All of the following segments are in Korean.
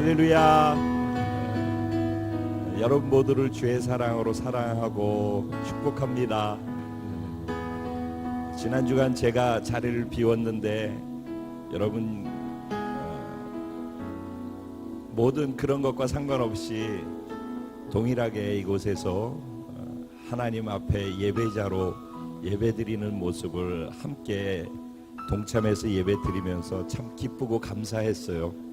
할렐루야. 여러분 모두를 주의 사랑으로 사랑하고 축복합니다. 지난 주간 제가 자리를 비웠는데 여러분 모든 그런 것과 상관없이 동일하게 이곳에서 하나님 앞에 예배자로 예배드리는 모습을 함께 동참해서 예배드리면서 참 기쁘고 감사했어요.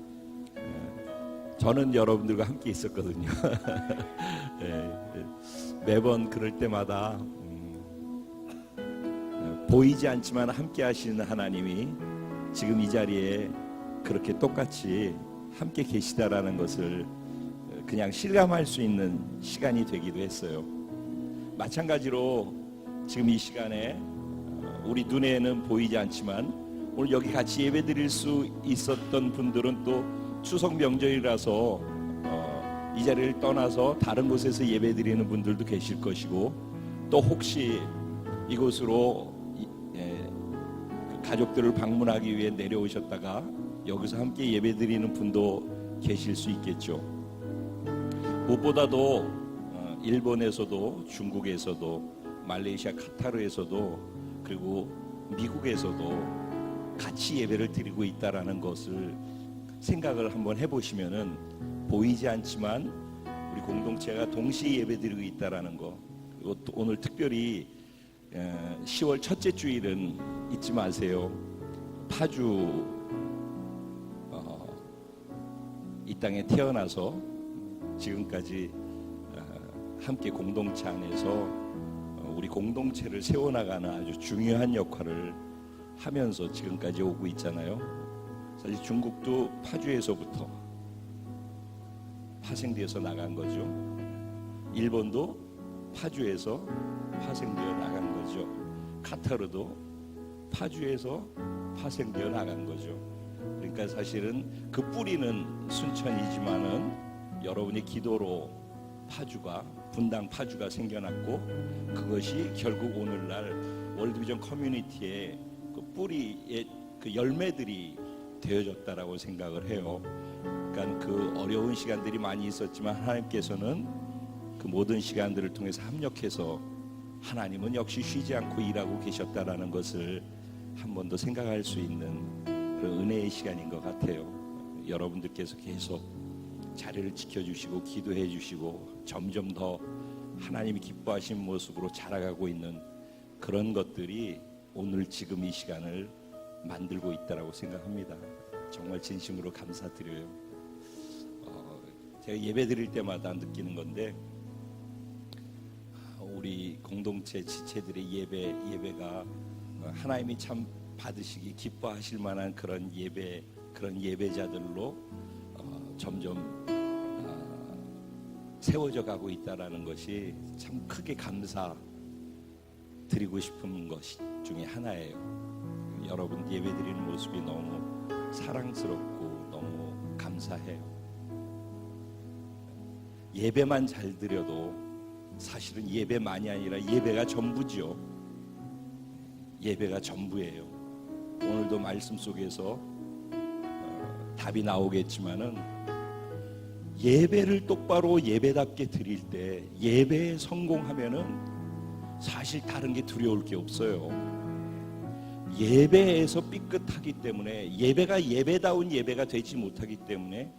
저는 여러분들과 함께 있었거든요. 매번 그럴 때마다 보이지 않지만 함께 하시는 하나님이 지금 이 자리에 그렇게 똑같이 함께 계시다라는 것을 그냥 실감할 수 있는 시간이 되기도 했어요. 마찬가지로 지금 이 시간에 우리 눈에는 보이지 않지만 오늘 여기 같이 예배드릴 수 있었던 분들은 또 추석 명절이라서 이 자리를 떠나서 다른 곳에서 예배드리는 분들도 계실 것이고, 또 혹시 이곳으로 가족들을 방문하기 위해 내려오셨다가 여기서 함께 예배드리는 분도 계실 수 있겠죠. 무엇보다도 일본에서도 중국에서도 말레이시아 카타르에서도 그리고 미국에서도 같이 예배를 드리고 있다라는 것을 생각을 한번 해보시면은 보이지 않지만 우리 공동체가 동시에 예배드리고 있다라는 거. 그리고 또 오늘 특별히 10월 첫째 주일은 잊지 마세요. 파주 이 땅에 태어나서 지금까지 함께 공동체 안에서 우리 공동체를 세워나가는 아주 중요한 역할을 하면서 지금까지 오고 있잖아요. 사실 중국도 파주에서부터 파생되어서 나간 거죠. 일본도 파주에서 파생되어 나간 거죠. 카타르도 파주에서 파생되어 나간 거죠. 그러니까 사실은 그 뿌리는 순천이지만은 여러분의 기도로 파주가 분당 파주가 생겨났고, 그것이 결국 오늘날 월드비전 커뮤니티의 그 뿌리의 그 열매들이 되어졌다라고 생각을 해요. 그러니까 그 어려운 시간들이 많이 있었지만 하나님께서는 그 모든 시간들을 통해서 합력해서 하나님은 역시 쉬지 않고 일하고 계셨다라는 것을 한 번 더 생각할 수 있는 그런 은혜의 시간인 것 같아요. 여러분들께서 계속 자리를 지켜주시고 기도해 주시고 점점 더 하나님이 기뻐하시는 모습으로 자라가고 있는 그런 것들이 오늘 지금 이 시간을 만들고 있다라고 생각합니다. 정말 진심으로 감사드려요. 제가 예배 드릴 때마다 느끼는 건데, 우리 공동체 지체들의 예배가 하나님이 참 받으시기 기뻐하실 만한 그런 예배자들로 점점 세워져 가고 있다라는 것이 참 크게 감사드리고 싶은 것 중에 하나예요. 여러분 예배드리는 모습이 너무 사랑스럽고 너무 감사해요. 예배만 잘 드려도 사실은 예배만이 아니라 예배가 전부죠. 예배가 전부예요. 오늘도 말씀 속에서 답이 나오겠지만은 예배를 똑바로 예배답게 드릴 때 예배에 성공하면은 사실 다른 게 두려울 게 없어요. 예배에서 삐끗하기 때문에, 예배가 예배다운 예배가 되지 못하기 때문에,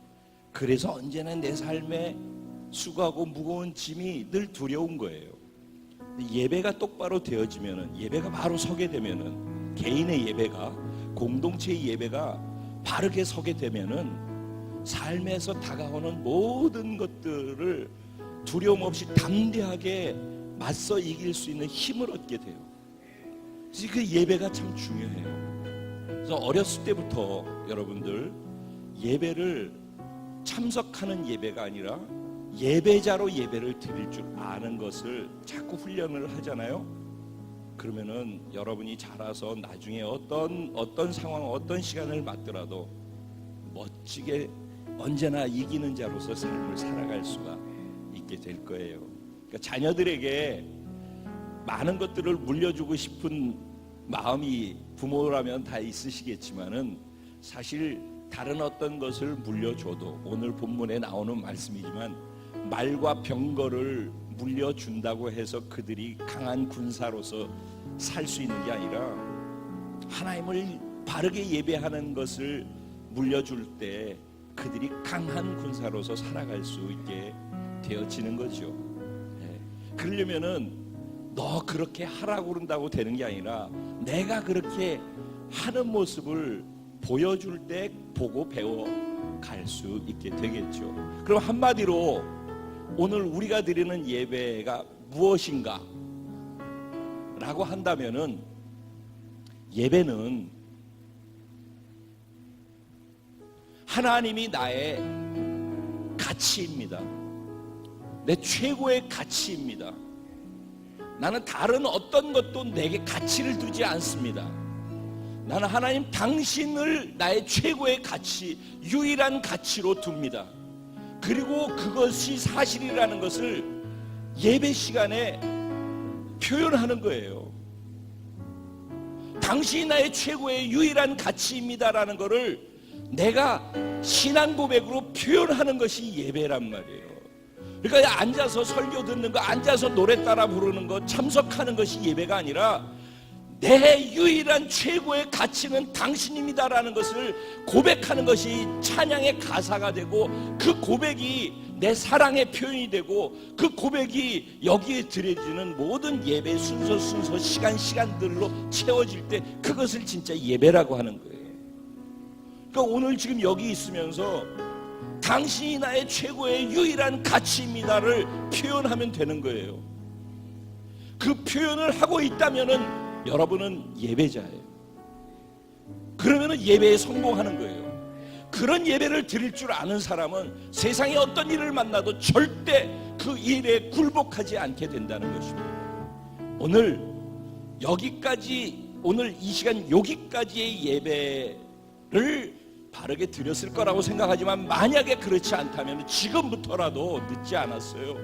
그래서 언제나 내 삶에 수고하고 무거운 짐이 늘 두려운 거예요. 예배가 똑바로 되어지면은, 예배가 바로 서게 되면은, 개인의 예배가, 공동체의 예배가 바르게 서게 되면은 삶에서 다가오는 모든 것들을 두려움 없이 담대하게 맞서 이길 수 있는 힘을 얻게 돼요. 그래서 그 예배가 참 중요해요. 그래서 어렸을 때부터 여러분들 예배를 참석하는 예배가 아니라 예배자로 예배를 드릴 줄 아는 것을 자꾸 훈련을 하잖아요. 그러면은 여러분이 자라서 나중에 어떤 상황, 어떤 시간을 맞더라도 멋지게 언제나 이기는 자로서 삶을 살아갈 수가 있게 될 거예요. 그러니까 자녀들에게 많은 것들을 물려주고 싶은 마음이 부모라면 다 있으시겠지만은 사실 다른 어떤 것을 물려줘도, 오늘 본문에 나오는 말씀이지만 말과 병거를 물려준다고 해서 그들이 강한 군사로서 살 수 있는 게 아니라 하나님을 바르게 예배하는 것을 물려줄 때 그들이 강한 군사로서 살아갈 수 있게 되어지는 거죠. 그러려면은 너 그렇게 하라고 그런다고 되는 게 아니라 내가 그렇게 하는 모습을 보여줄 때 보고 배워 갈 수 있게 되겠죠. 그럼 한마디로 오늘 우리가 드리는 예배가 무엇인가 라고 한다면은, 예배는 하나님이 나의 가치입니다. 내 최고의 가치입니다. 나는 다른 어떤 것도 내게 가치를 두지 않습니다. 나는 하나님 당신을 나의 최고의 가치, 유일한 가치로 둡니다. 그리고 그것이 사실이라는 것을 예배 시간에 표현하는 거예요. 당신이 나의 최고의 유일한 가치입니다라는 것을 내가 신앙 고백으로 표현하는 것이 예배란 말이에요. 그러니까 앉아서 설교 듣는 거, 앉아서 노래 따라 부르는 거, 참석하는 것이 예배가 아니라 내 유일한 최고의 가치는 당신입니다라는 것을 고백하는 것이 찬양의 가사가 되고, 그 고백이 내 사랑의 표현이 되고, 그 고백이 여기에 드려지는 모든 예배 순서 시간들로 채워질 때 그것을 진짜 예배라고 하는 거예요. 그러니까 오늘 지금 여기 있으면서 당신이 나의 최고의 유일한 가치입니다를 표현하면 되는 거예요. 그 표현을 하고 있다면은 여러분은 예배자예요. 그러면은 예배에 성공하는 거예요. 그런 예배를 드릴 줄 아는 사람은 세상에 어떤 일을 만나도 절대 그 일에 굴복하지 않게 된다는 것입니다. 오늘 이 시간 여기까지의 예배를 바르게 드렸을 거라고 생각하지만, 만약에 그렇지 않다면 지금부터라도 늦지 않았어요.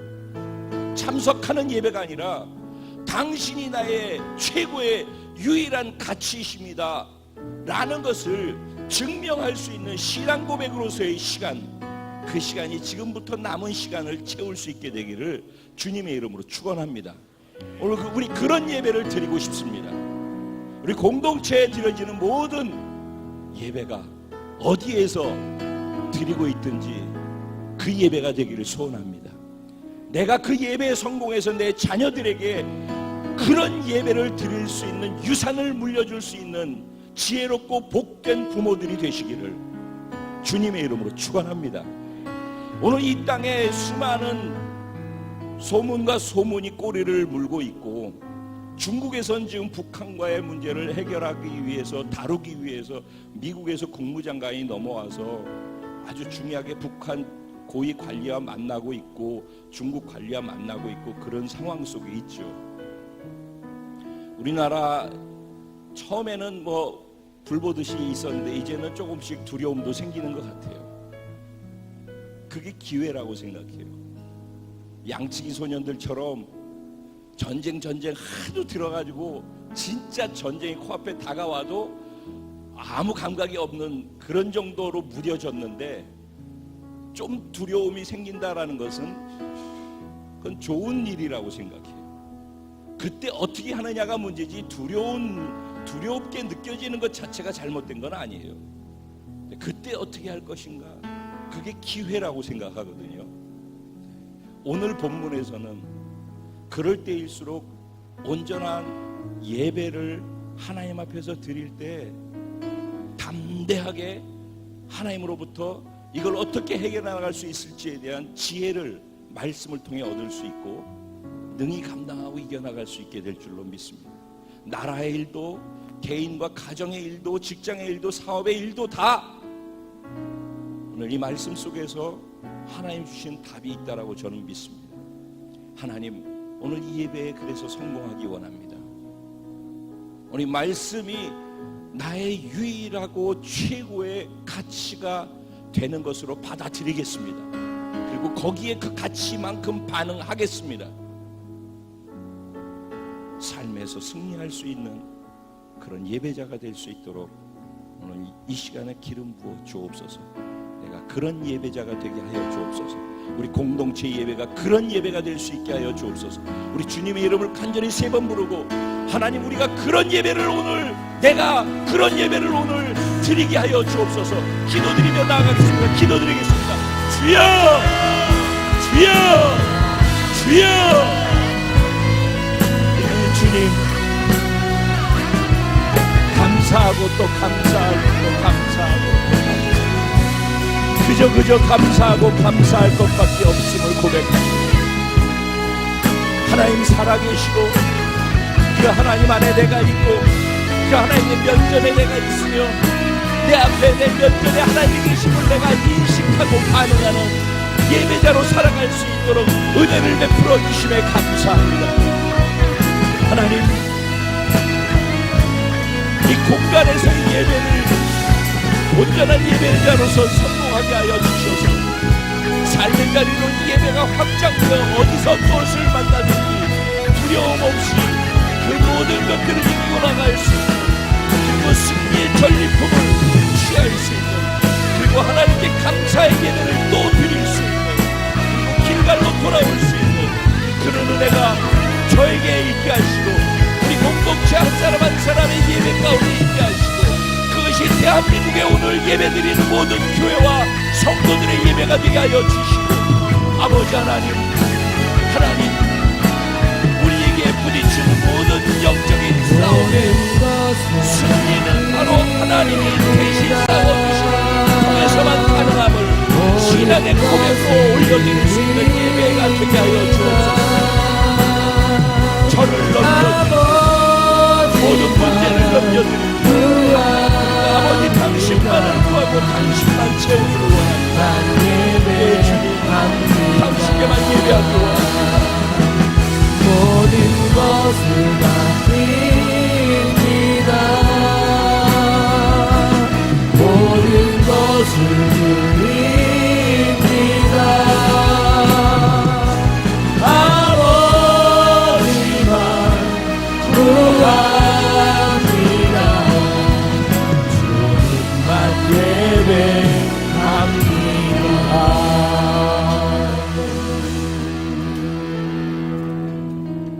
참석하는 예배가 아니라 당신이 나의 최고의 유일한 가치이십니다 라는 것을 증명할 수 있는 신앙 고백으로서의 시간, 그 시간이 지금부터 남은 시간을 채울 수 있게 되기를 주님의 이름으로 축원합니다. 오늘 우리 그런 예배를 드리고 싶습니다. 우리 공동체에 드려지는 모든 예배가 어디에서 드리고 있든지 그 예배가 되기를 소원합니다. 내가 그 예배에 성공해서 내 자녀들에게 그런 예배를 드릴 수 있는 유산을 물려줄 수 있는 지혜롭고 복된 부모들이 되시기를 주님의 이름으로 축원합니다. 오늘 이 땅에 수많은 소문과 소문이 꼬리를 물고 있고, 중국에선 지금 북한과의 문제를 해결하기 위해서, 다루기 위해서 미국에서 국무장관이 넘어와서 아주 중요하게 북한 고위 관리와 만나고 있고 중국 관리와 만나고 있고 그런 상황 속에 있죠. 우리나라 처음에는 불보듯이 있었는데 이제는 조금씩 두려움도 생기는 것 같아요. 그게 기회라고 생각해요. 양치기 소년들처럼 전쟁 하도 들어가지고 진짜 전쟁이 코앞에 다가와도 아무 감각이 없는 그런 정도로 무뎌졌는데, 좀 두려움이 생긴다라는 것은 그건 좋은 일이라고 생각해요. 그때 어떻게 하느냐가 문제지 두렵게 느껴지는 것 자체가 잘못된 건 아니에요. 그때 어떻게 할 것인가, 그게 기회라고 생각하거든요. 오늘 본문에서는 그럴 때일수록 온전한 예배를 하나님 앞에서 드릴 때 담대하게 하나님으로부터 이걸 어떻게 해결해 나갈 수 있을지에 대한 지혜를 말씀을 통해 얻을 수 있고 능히 감당하고 이겨나갈 수 있게 될 줄로 믿습니다. 나라의 일도, 개인과 가정의 일도, 직장의 일도, 사업의 일도 다 오늘 이 말씀 속에서 하나님 주신 답이 있다라고 저는 믿습니다. 하나님, 오늘 이 예배에 그래서 성공하기 원합니다. 오늘 말씀이 나의 유일하고 최고의 가치가 되는 것으로 받아들이겠습니다. 그리고 거기에 그 가치만큼 반응하겠습니다. 삶에서 승리할 수 있는 그런 예배자가 될 수 있도록 오늘 이 시간에 기름 부어 주옵소서. 내가 그런 예배자가 되게 하여 주옵소서. 우리 공동체 예배가 그런 예배가 될 수 있게 하여 주옵소서. 우리 주님의 이름을 간절히 3번 부르고, 하나님, 우리가 그런 예배를 오늘, 내가 그런 예배를 오늘 드리게 하여 주옵소서. 기도드리며 나아가겠습니다. 기도드리겠습니다. 주여, 주여, 주여. 예, 주님, 감사하고 또 감사하고 또 감사하고, 그저 감사하고 감사할 것밖에 없음을 고백합니다. 하나님 살아계시고 그 하나님 안에 내가 있고 그 하나님의 면전에 내가 있으며 내 앞에 내 면전에 하나님이 계심을 내가 인식하고 반응하는 예배자로 살아갈 수 있도록 은혜를 베풀어 주심에 감사합니다. 하나님, 이 공간에서의 예배를 온전한 예배자로서 성공하게 하여 주셔서 삶의 자리로 이 예배가 확장되어 어디서 무엇을 만나든지 두려움 없이 그 모든 것들을 이기고 나갈 수 있는, 그리고 승리의 전리품을 취할 수 있는, 그리고 하나님께 감사의 예배를 또 드릴 수 있는, 그리고 길갈로 돌아올 수 있는 그런 은혜가 저에게 있게 하시고 우리 공동체 한 사람 한 사람의 예배 가운데 있게 하시고, 그것이 대한민국에 오늘 예배드리는 모든 교회와 성도들의 예배가 되게 하여 주시고, 아버지 하나님, 우리에게 부딪히는 모든 영적인 싸움의 승리는 바로 하나님이 대신 싸워주시는 통해서만 가능함을 신앙의 고백으로 올려드릴 수 있는 예배가 되게 하여 주옵소서. 저를 넘겨드리고 모든 문제를 넘겨드리고 아버지, 당신만을 구하고 당신만 채우기를 원합니다. 예, 주님, 당신께만 예배하기 원합니다. 모든 것을 다 드립니다. 모든 것을 드립니다. 아버지만 구합니다. 주님만 예배합니다.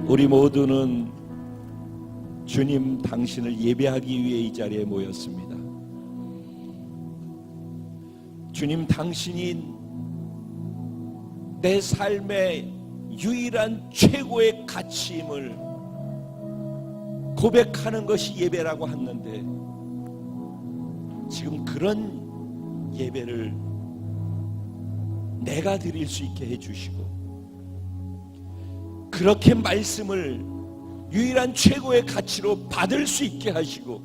우리 모두는 주님 당신을 예배하기 위해 이 자리에 모였습니다. 주님 당신이 내 삶의 유일한 최고의 가치임을 고백하는 것이 예배라고 했는데, 지금 그런 예배를 내가 드릴 수 있게 해주시고, 그렇게 말씀을 유일한 최고의 가치로 받을 수 있게 하시고,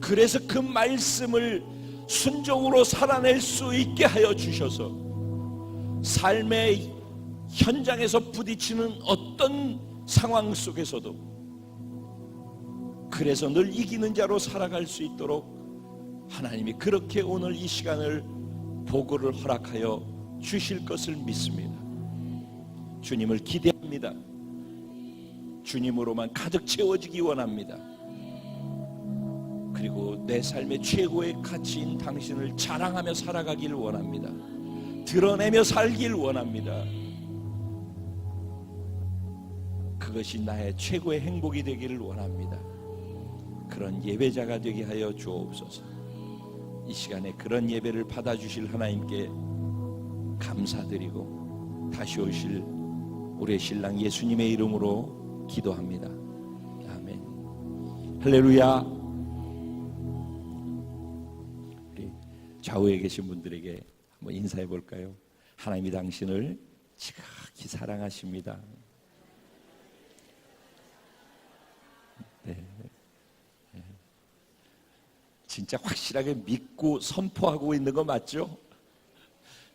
그래서 그 말씀을 순종으로 살아낼 수 있게 하여 주셔서 삶의 현장에서 부딪히는 어떤 상황 속에서도 그래서 늘 이기는 자로 살아갈 수 있도록 하나님이 그렇게 오늘 이 시간을 보고를 허락하여 주실 것을 믿습니다. 주님을 기대합니다. 주님으로만 가득 채워지기 원합니다. 그리고 내 삶의 최고의 가치인 당신을 자랑하며 살아가길 원합니다. 드러내며 살길 원합니다. 그것이 나의 최고의 행복이 되기를 원합니다. 그런 예배자가 되게 하여 주옵소서. 이 시간에 그런 예배를 받아주실 하나님께 감사드리고 다시 오실 우리의 신랑 예수님의 이름으로 기도합니다. 아멘. 할렐루야. 우리 좌우에 계신 분들에게 한번 인사해 볼까요? 하나님이 당신을 지극히 사랑하십니다. 네. 진짜 확실하게 믿고 선포하고 있는 거 맞죠?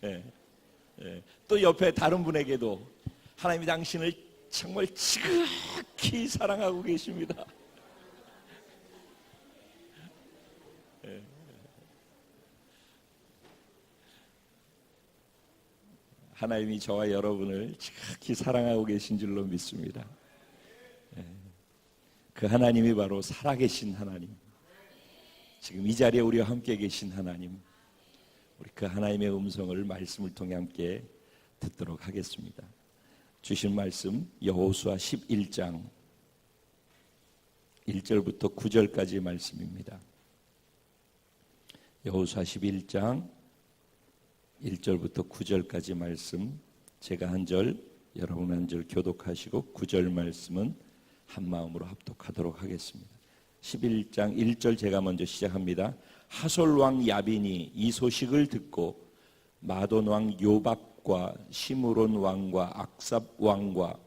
네. 네. 또 옆에 다른 분에게도 하나님이 당신을 정말 지극히 사랑하고 계십니다. 네. 하나님이 저와 여러분을 지극히 사랑하고 계신 줄로 믿습니다. 네. 그 하나님이 바로 살아계신 하나님, 지금 이 자리에 우리와 함께 계신 하나님, 우리 그 하나님의 음성을 말씀을 통해 함께 듣도록 하겠습니다. 주신 말씀 여호수아 11장 1절부터 9절까지 말씀입니다. 여호수아 11장 1절부터 9절까지 말씀, 제가 한 절, 여러분 한 절 교독하시고 9절 말씀은 한 마음으로 합독하도록 하겠습니다. 11장 1절 제가 먼저 시작합니다. 하솔 왕 야빈이 이 소식을 듣고 마돈 왕 요밥과 시므론 왕과 악삽 왕과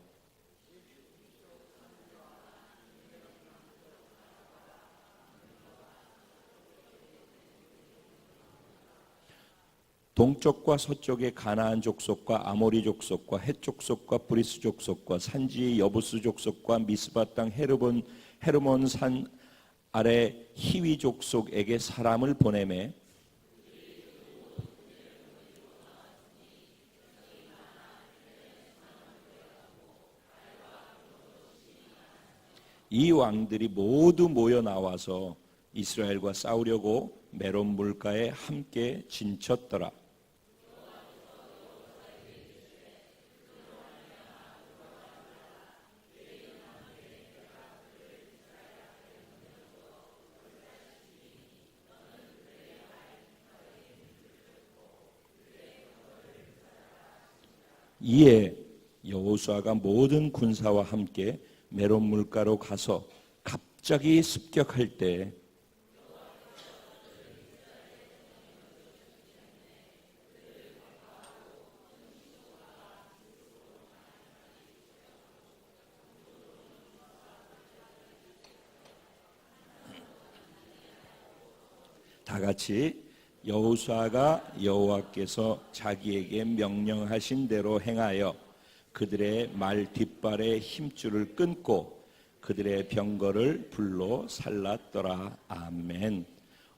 동쪽과 서쪽의 가나안 족속과 아모리 족속과 헷 족속과 브리스 족속과 산지의 여부스 족속과 미스바 땅 헤르몬 산 아래 히위 족속에게 사람을 보내매 이 왕들이 모두 모여 나와서 이스라엘과 싸우려고 메론 물가에 함께 진쳤더라. 이에 여호수아가 모든 군사와 함께 메론 물가로 가서 갑자기 습격할 때 다 같이 여호수아가 여호와께서 자기에게 명령하신 대로 행하여 그들의 말 뒷발의 힘줄을 끊고 그들의 병거를 불로 살랐더라. 아멘.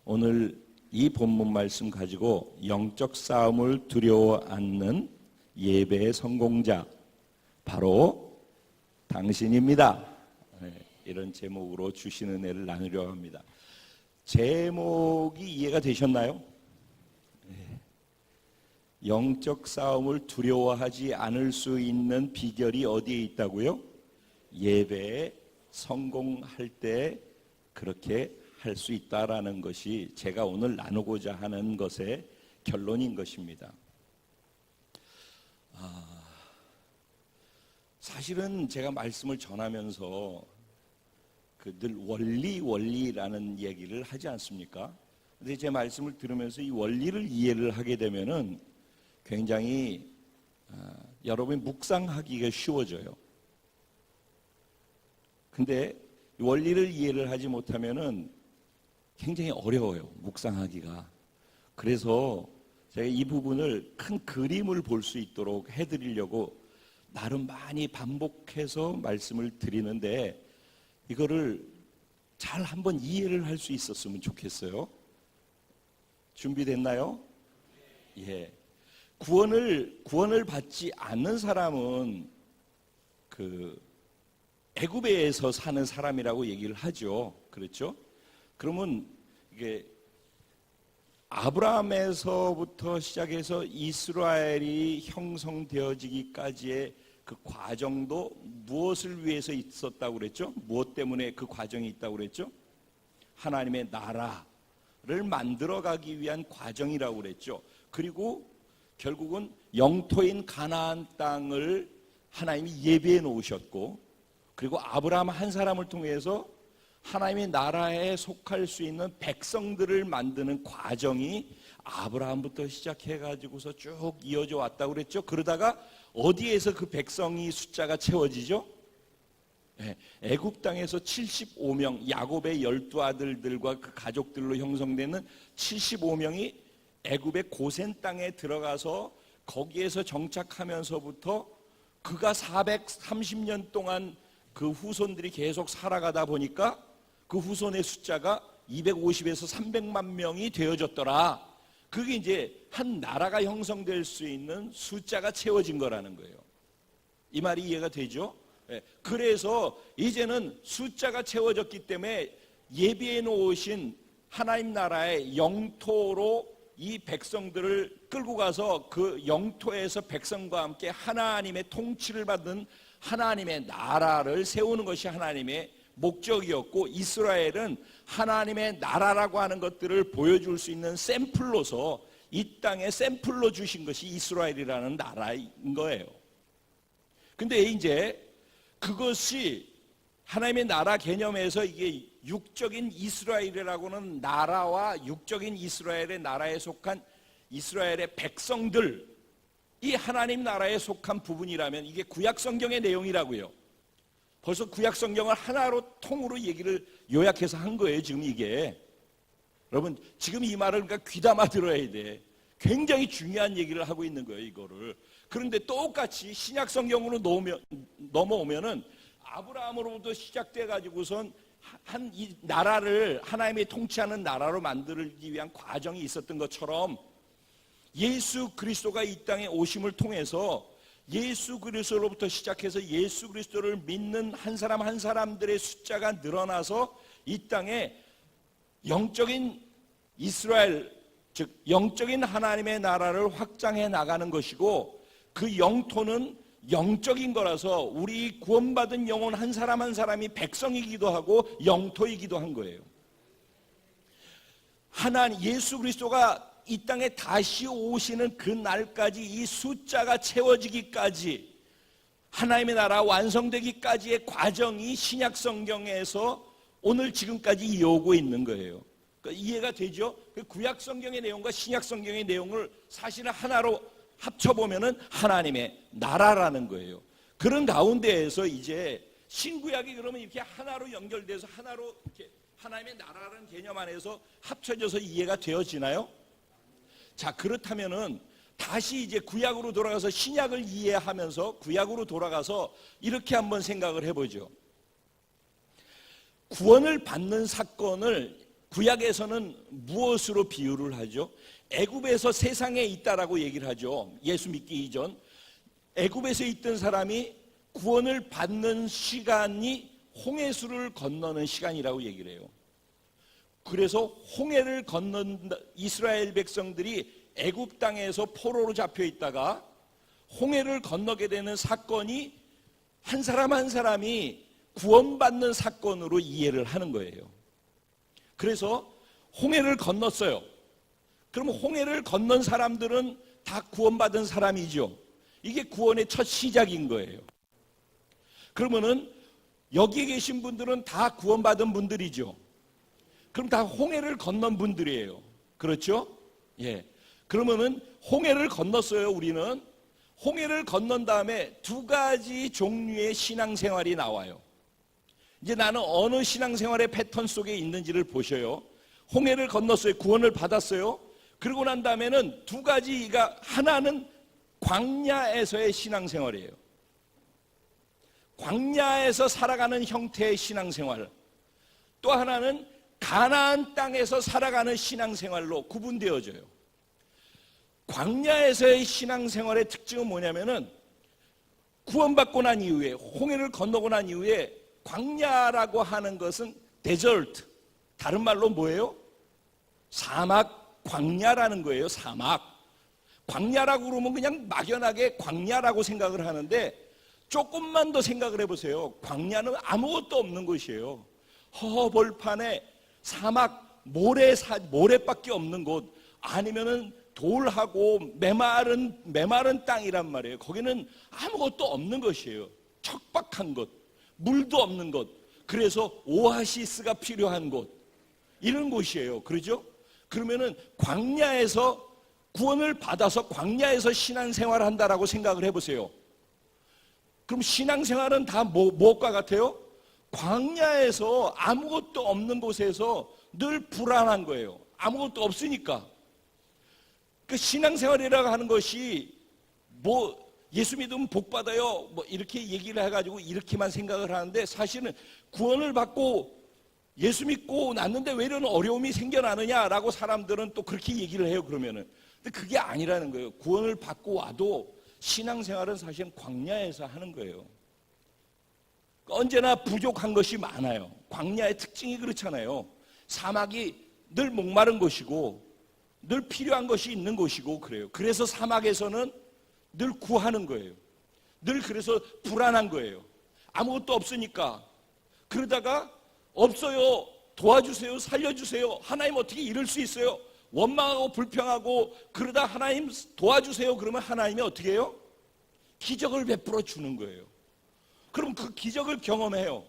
오늘 이 본문 말씀 가지고 영적 싸움을 두려워 않는 예배의 성공자, 바로 당신입니다. 이런 제목으로 주신 은혜를 나누려 합니다. 제목이 이해가 되셨나요? 영적 싸움을 두려워하지 않을 수 있는 비결이 어디에 있다고요? 예배에 성공할 때 그렇게 할 수 있다라는 것이 제가 오늘 나누고자 하는 것의 결론인 것입니다. 사실은 제가 말씀을 전하면서 늘 원리라는 얘기를 하지 않습니까? 근데 제 말씀을 들으면서 이 원리를 이해를 하게 되면은 굉장히 여러분이 묵상하기가 쉬워져요. 근데 원리를 이해를 하지 못하면은 굉장히 어려워요, 묵상하기가. 그래서 제가 이 부분을 큰 그림을 볼 수 있도록 해드리려고 나름 많이 반복해서 말씀을 드리는데 이거를 잘 한번 이해를 할 수 있었으면 좋겠어요. 준비됐나요? 예. 구원을 받지 않는 사람은 애굽에서 사는 사람이라고 얘기를 하죠. 그렇죠? 그러면 이게 아브라함에서부터 시작해서 이스라엘이 형성되어지기까지의 그 과정도 무엇을 위해서 있었다고 그랬죠? 무엇 때문에 그 과정이 있다고 그랬죠? 하나님의 나라를 만들어가기 위한 과정이라고 그랬죠. 그리고 결국은 영토인 가나안 땅을 하나님이 예비해 놓으셨고, 그리고 아브라함 한 사람을 통해서 하나님의 나라에 속할 수 있는 백성들을 만드는 과정이 아브라함부터 시작해가지고서 쭉 이어져 왔다고 그랬죠. 그러다가 어디에서 그 백성이 숫자가 채워지죠? 애굽 땅에서 75명, 야곱의 12아들들과 그 가족들로 형성되는 75명이 애굽의 고센 땅에 들어가서 거기에서 정착하면서부터 그가 430년 동안 그 후손들이 계속 살아가다 보니까 그 후손의 숫자가 250에서 300만 명이 되어졌더라. 그게 이제 한 나라가 형성될 수 있는 숫자가 채워진 거라는 거예요. 이 말이 이해가 되죠? 그래서 이제는 숫자가 채워졌기 때문에 예비해 놓으신 하나님 나라의 영토로 이 백성들을 끌고 가서 그 영토에서 백성과 함께 하나님의 통치를 받는 하나님의 나라를 세우는 것이 하나님의 목적이었고, 이스라엘은 하나님의 나라라고 하는 것들을 보여줄 수 있는 샘플로서 이 땅에 샘플로 주신 것이 이스라엘이라는 나라인 거예요. 근데 이제 그것이 하나님의 나라 개념에서 이게 육적인 이스라엘이라고는 나라와 육적인 이스라엘의 나라에 속한 이스라엘의 백성들, 이 하나님 나라에 속한 부분이라면 이게 구약 성경의 내용이라고요. 벌써 구약 성경을 하나로 통으로 얘기를 요약해서 한 거예요. 지금 이게 여러분, 지금 이 말을 그러니까 귀담아 들어야 돼. 굉장히 중요한 얘기를 하고 있는 거예요, 이거를. 그런데 똑같이 신약 성경으로 넘어오면은 아브라함으로부터 시작돼 가지고선 이 나라를 하나님이 통치하는 나라로 만들기 위한 과정이 있었던 것처럼 예수 그리스도가 이 땅에 오심을 통해서 예수 그리스도로부터 시작해서 예수 그리스도를 믿는 한 사람 한 사람들의 숫자가 늘어나서 이 땅에 영적인 이스라엘, 즉 영적인 하나님의 나라를 확장해 나가는 것이고, 그 영토는 영적인 거라서 우리 구원받은 영혼 한 사람 한 사람이 백성이기도 하고 영토이기도 한 거예요. 하나님 예수 그리스도가 이 땅에 다시 오시는 그 날까지 이 숫자가 채워지기까지, 하나님의 나라 완성되기까지의 과정이 신약 성경에서 오늘 지금까지 이어오고 있는 거예요. 그러니까 이해가 되죠? 그 구약 성경의 내용과 신약 성경의 내용을 사실은 하나로 합쳐보면은 하나님의 나라라는 거예요. 그런 가운데에서 이제 신구약이 그러면 이렇게 하나로 연결돼서 하나로 이렇게 하나님의 나라라는 개념 안에서 합쳐져서 이해가 되어지나요? 자, 그렇다면은 다시 이제 구약으로 돌아가서 신약을 이해하면서 구약으로 돌아가서 이렇게 한번 생각을 해보죠. 구원을 받는 사건을 구약에서는 무엇으로 비유를 하죠? 애굽에서 세상에 있다라고 얘기를 하죠. 예수 믿기 이전 애굽에서 있던 사람이 구원을 받는 시간이 홍해수를 건너는 시간이라고 얘기를 해요. 그래서 홍해를 건넌 이스라엘 백성들이 애굽 땅에서 포로로 잡혀 있다가 홍해를 건너게 되는 사건이 한 사람 한 사람이 구원받는 사건으로 이해를 하는 거예요. 그래서 홍해를 건넜어요. 그러면 홍해를 건넌 사람들은 다 구원받은 사람이죠. 이게 구원의 첫 시작인 거예요. 그러면은 여기에 계신 분들은 다 구원받은 분들이죠. 그럼 다 홍해를 건넌 분들이에요. 그렇죠? 예. 그러면은 홍해를 건넜어요, 우리는. 홍해를 건넌 다음에 두 가지 종류의 신앙생활이 나와요. 이제 나는 어느 신앙생활의 패턴 속에 있는지를 보셔요. 홍해를 건넜어요. 구원을 받았어요. 그러고 난 다음에는 두 가지가, 하나는 광야에서의 신앙생활이에요. 광야에서 살아가는 형태의 신앙생활. 또 하나는 가나안 땅에서 살아가는 신앙생활로 구분되어져요. 광야에서의 신앙생활의 특징은 뭐냐면은 구원받고 난 이후에, 홍해를 건너고 난 이후에 광야라고 하는 것은 데저트, 다른 말로 뭐예요? 사막, 광야라는 거예요. 사막. 광야라고 그러면 그냥 막연하게 광야라고 생각을 하는데 조금만 더 생각을 해보세요. 광야는 아무것도 없는 곳이에요. 허허벌판에 사막, 모래밖에 없는 곳, 아니면은 돌하고 메마른 땅이란 말이에요. 거기는 아무것도 없는 것이에요. 척박한 곳, 물도 없는 곳, 그래서 오아시스가 필요한 곳, 이런 곳이에요. 그러죠? 그러면은 광야에서 구원을 받아서 광야에서 신앙생활을 한다라고 생각을 해보세요. 그럼 신앙생활은 다 무엇과 같아요? 광야에서 아무것도 없는 곳에서 늘 불안한 거예요. 아무것도 없으니까. 그 신앙생활이라고 하는 것이 뭐 예수 믿으면 복 받아요, 뭐 이렇게 얘기를 해가지고 이렇게만 생각을 하는데, 사실은 구원을 받고 예수 믿고 났는데 왜 이런 어려움이 생겨나느냐라고 사람들은 또 그렇게 얘기를 해요. 그러면은 근데 그게 아니라는 거예요. 구원을 받고 와도 신앙생활은 사실은 광야에서 하는 거예요. 언제나 부족한 것이 많아요. 광야의 특징이 그렇잖아요. 사막이 늘 목마른 곳이고 늘 필요한 것이 있는 곳이고 그래요. 그래서 사막에서는 늘 구하는 거예요. 늘 그래서 불안한 거예요. 아무것도 없으니까. 그러다가 없어요, 도와주세요, 살려주세요, 하나님 어떻게 이럴 수 있어요? 원망하고 불평하고 그러다 하나님 도와주세요 그러면 하나님이 어떻게 해요? 기적을 베풀어 주는 거예요. 그럼 그 기적을 경험해요.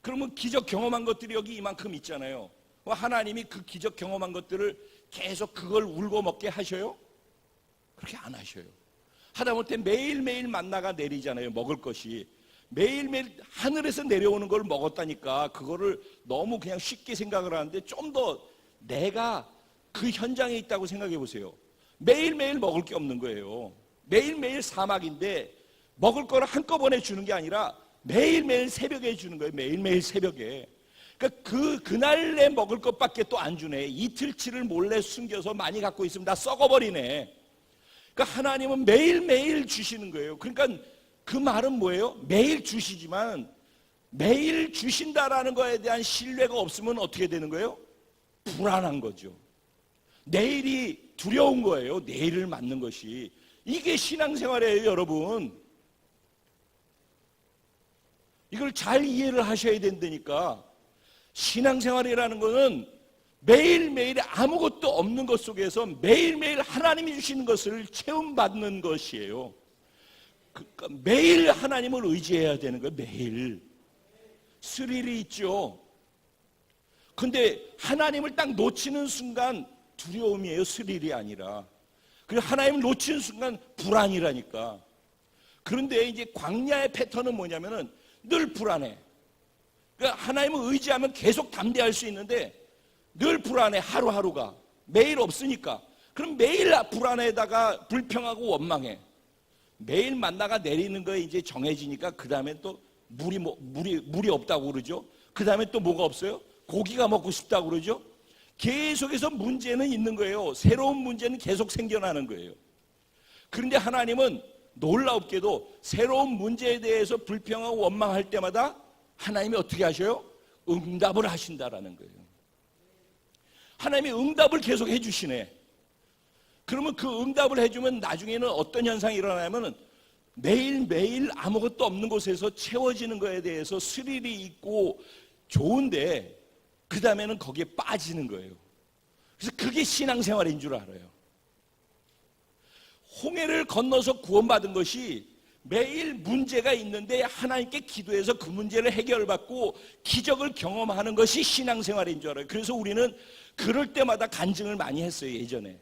그러면 기적 경험한 것들이 여기 이만큼 있잖아요. 하나님이 그 기적 경험한 것들을 계속 그걸 울고 먹게 하셔요? 그렇게 안 하셔요. 하다못해 매일매일 만나가 내리잖아요. 먹을 것이 매일매일 하늘에서 내려오는 걸 먹었다니까 그거를 너무 그냥 쉽게 생각을 하는데 좀 더 내가 그 현장에 있다고 생각해 보세요. 매일매일 먹을 게 없는 거예요. 매일매일 사막인데 먹을 거를 한꺼번에 주는 게 아니라 매일매일 새벽에 주는 거예요. 매일매일 새벽에. 그러니까 그날에 먹을 것밖에 또 안 주네. 이틀치를 몰래 숨겨서 많이 갖고 있으면 다 썩어버리네. 그러니까 하나님은 매일매일 주시는 거예요. 그러니까 그 말은 뭐예요? 매일 주시지만 매일 주신다라는 거에 대한 신뢰가 없으면 어떻게 되는 거예요? 불안한 거죠. 내일이 두려운 거예요. 내일을 맞는 것이. 이게 신앙생활이에요, 여러분. 이걸 잘 이해를 하셔야 된다니까. 신앙생활이라는 것은 매일매일 아무것도 없는 것 속에서 매일매일 하나님이 주시는 것을 체험받는 것이에요. 그러니까 매일 하나님을 의지해야 되는 거예요. 매일. 스릴이 있죠. 근데 하나님을 딱 놓치는 순간 두려움이에요. 스릴이 아니라. 그리고 하나님을 놓치는 순간 불안이라니까. 그런데 이제 광야의 패턴은 뭐냐면은 늘 불안해. 그러니까 하나님을 의지하면 계속 담대할 수 있는데 늘 불안해. 하루하루가. 매일 없으니까. 그럼 매일 불안해다가 불평하고 원망해. 매일 만나가 내리는 거에 이제 정해지니까 그 다음에 또 물이 없다고 그러죠. 그 다음에 또 뭐가 없어요? 고기가 먹고 싶다고 그러죠. 계속해서 문제는 있는 거예요. 새로운 문제는 계속 생겨나는 거예요. 그런데 하나님은 놀랍게도 새로운 문제에 대해서 불평하고 원망할 때마다 하나님이 어떻게 하셔요? 응답을 하신다라는 거예요. 하나님이 응답을 계속 해주시네. 그러면 그 응답을 해주면 나중에는 어떤 현상이 일어나냐면 매일매일 아무것도 없는 곳에서 채워지는 거에 대해서 스릴이 있고 좋은데 그 다음에는 거기에 빠지는 거예요. 그래서 그게 신앙생활인 줄 알아요. 홍해를 건너서 구원받은 것이 매일 문제가 있는데 하나님께 기도해서 그 문제를 해결받고 기적을 경험하는 것이 신앙생활인 줄 알아요. 그래서 우리는 그럴 때마다 간증을 많이 했어요, 예전에.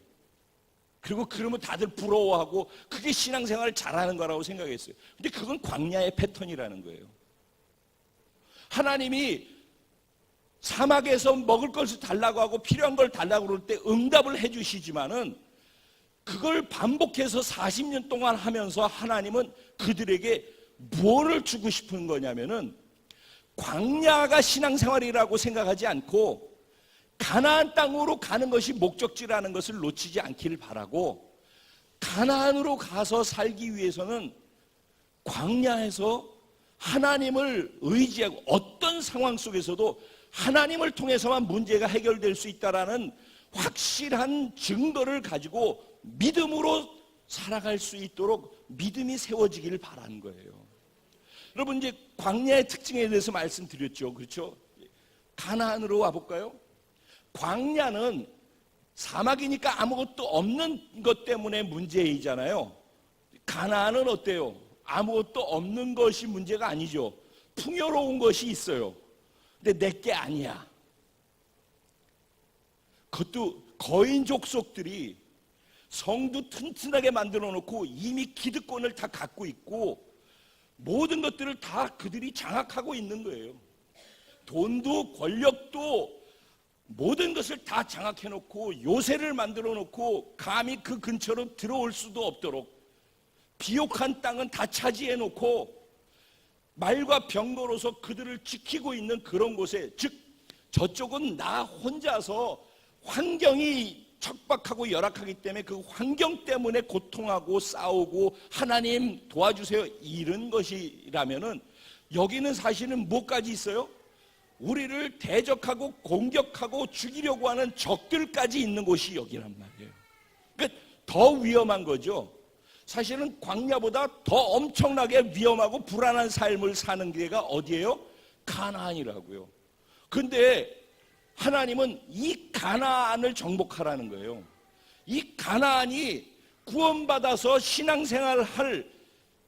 그리고 그러면 다들 부러워하고 그게 신앙생활을 잘하는 거라고 생각했어요. 근데 그건 광야의 패턴이라는 거예요. 하나님이 사막에서 먹을 것을 달라고 하고 필요한 걸 달라고 그럴 때 응답을 해주시지만은 그걸 반복해서 40년 동안 하면서 하나님은 그들에게 뭐를 주고 싶은 거냐면은 광야가 신앙생활이라고 생각하지 않고 가나안 땅으로 가는 것이 목적지라는 것을 놓치지 않기를 바라고, 가나안으로 가서 살기 위해서는 광야에서 하나님을 의지하고 어떤 상황 속에서도 하나님을 통해서만 문제가 해결될 수 있다라는 확실한 증거를 가지고 믿음으로 살아갈 수 있도록 믿음이 세워지기를 바라는 거예요. 여러분, 이제 광야의 특징에 대해서 말씀드렸죠. 그렇죠? 가나안으로 와볼까요? 광야는 사막이니까 아무것도 없는 것 때문에 문제이잖아요. 가나안은 어때요? 아무것도 없는 것이 문제가 아니죠. 풍요로운 것이 있어요. 근데 내게 아니야. 그것도 거인 족속들이 성도 튼튼하게 만들어 놓고 이미 기득권을 다 갖고 있고 모든 것들을 다 그들이 장악하고 있는 거예요. 돈도 권력도 모든 것을 다 장악해 놓고 요새를 만들어 놓고 감히 그 근처로 들어올 수도 없도록 비옥한 땅은 다 차지해 놓고 말과 병거로서 그들을 지키고 있는 그런 곳에, 즉 저쪽은 나 혼자서 환경이 척박하고 열악하기 때문에 그 환경 때문에 고통하고 싸우고 하나님 도와주세요 이런 것이라면은 여기는 사실은 뭐까지 있어요? 우리를 대적하고 공격하고 죽이려고 하는 적들까지 있는 곳이 여기란 말이에요. 그러니까 더 위험한 거죠. 사실은 광야보다 더 엄청나게 위험하고 불안한 삶을 사는 데가 어디예요? 가나안이라고요. 근데 하나님은 이 가나안을 정복하라는 거예요. 이 가나안이 구원받아서 신앙생활을 할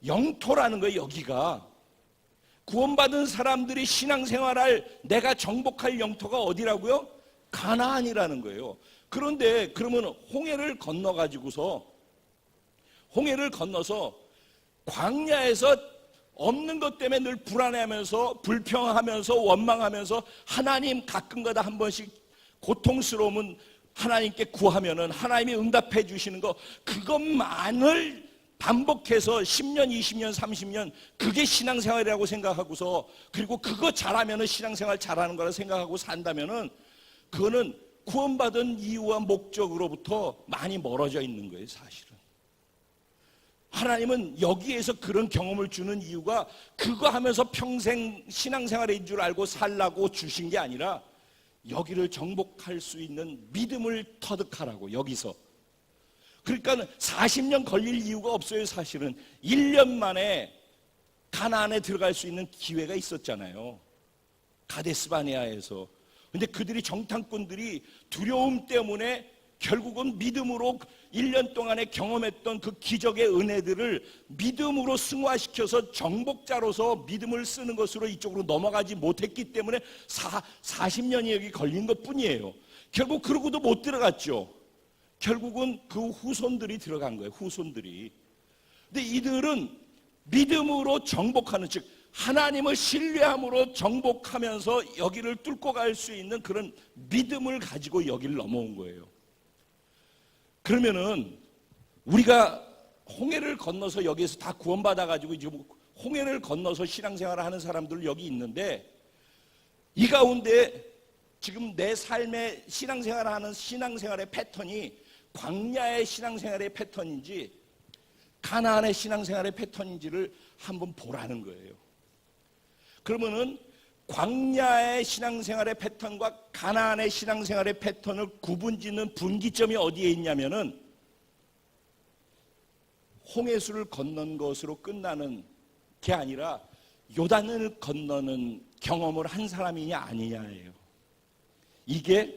영토라는 거예요. 여기가 구원받은 사람들이 신앙생활할 내가 정복할 영토가 어디라고요? 가나안이라는 거예요. 그런데 그러면 홍해를 건너서 광야에서 없는 것 때문에 늘 불안해하면서 불평하면서 원망하면서 하나님 가끔가다 한 번씩 고통스러우면 하나님께 구하면은 하나님이 응답해 주시는 거, 그것만을 반복해서 10년, 20년, 30년 그게 신앙생활이라고 생각하고서, 그리고 그거 잘하면은 신앙생활 잘하는 거라 생각하고 산다면은 그거는 구원받은 이유와 목적으로부터 많이 멀어져 있는 거예요. 사실은 하나님은 여기에서 그런 경험을 주는 이유가 그거 하면서 평생 신앙생활인 줄 알고 살라고 주신 게 아니라 여기를 정복할 수 있는 믿음을 터득하라고. 여기서 그러니까 40년 걸릴 이유가 없어요. 사실은 1년 만에 가나안에 들어갈 수 있는 기회가 있었잖아요. 가데스바네아에서. 근데 그들이 정탐꾼들이 두려움 때문에 결국은 믿음으로 1년 동안에 경험했던 그 기적의 은혜들을 믿음으로 승화시켜서 정복자로서 믿음을 쓰는 것으로 이쪽으로 넘어가지 못했기 때문에 40년이 여기 걸린 것 뿐이에요. 결국 그러고도 못 들어갔죠. 결국은 그 후손들이 들어간 거예요. 후손들이. 근데 이들은 믿음으로 정복하는, 즉 하나님을 신뢰함으로 정복하면서 여기를 뚫고 갈 수 있는 그런 믿음을 가지고 여기를 넘어온 거예요. 그러면은 우리가 홍해를 건너서 여기에서 다 구원받아가지고 이제 홍해를 건너서 신앙생활을 하는 사람들 여기 있는데, 이 가운데 지금 내 삶의 신앙생활을 하는 신앙생활의 패턴이 광야의 신앙생활의 패턴인지 가나안의 신앙생활의 패턴인지를 한번 보라는 거예요. 그러면은 광야의 신앙생활의 패턴과 가나안의 신앙생활의 패턴을 구분짓는 분기점이 어디에 있냐면은 홍해수를 건넌 것으로 끝나는 게 아니라 요단을 건너는 경험을 한 사람이냐 아니냐예요. 이게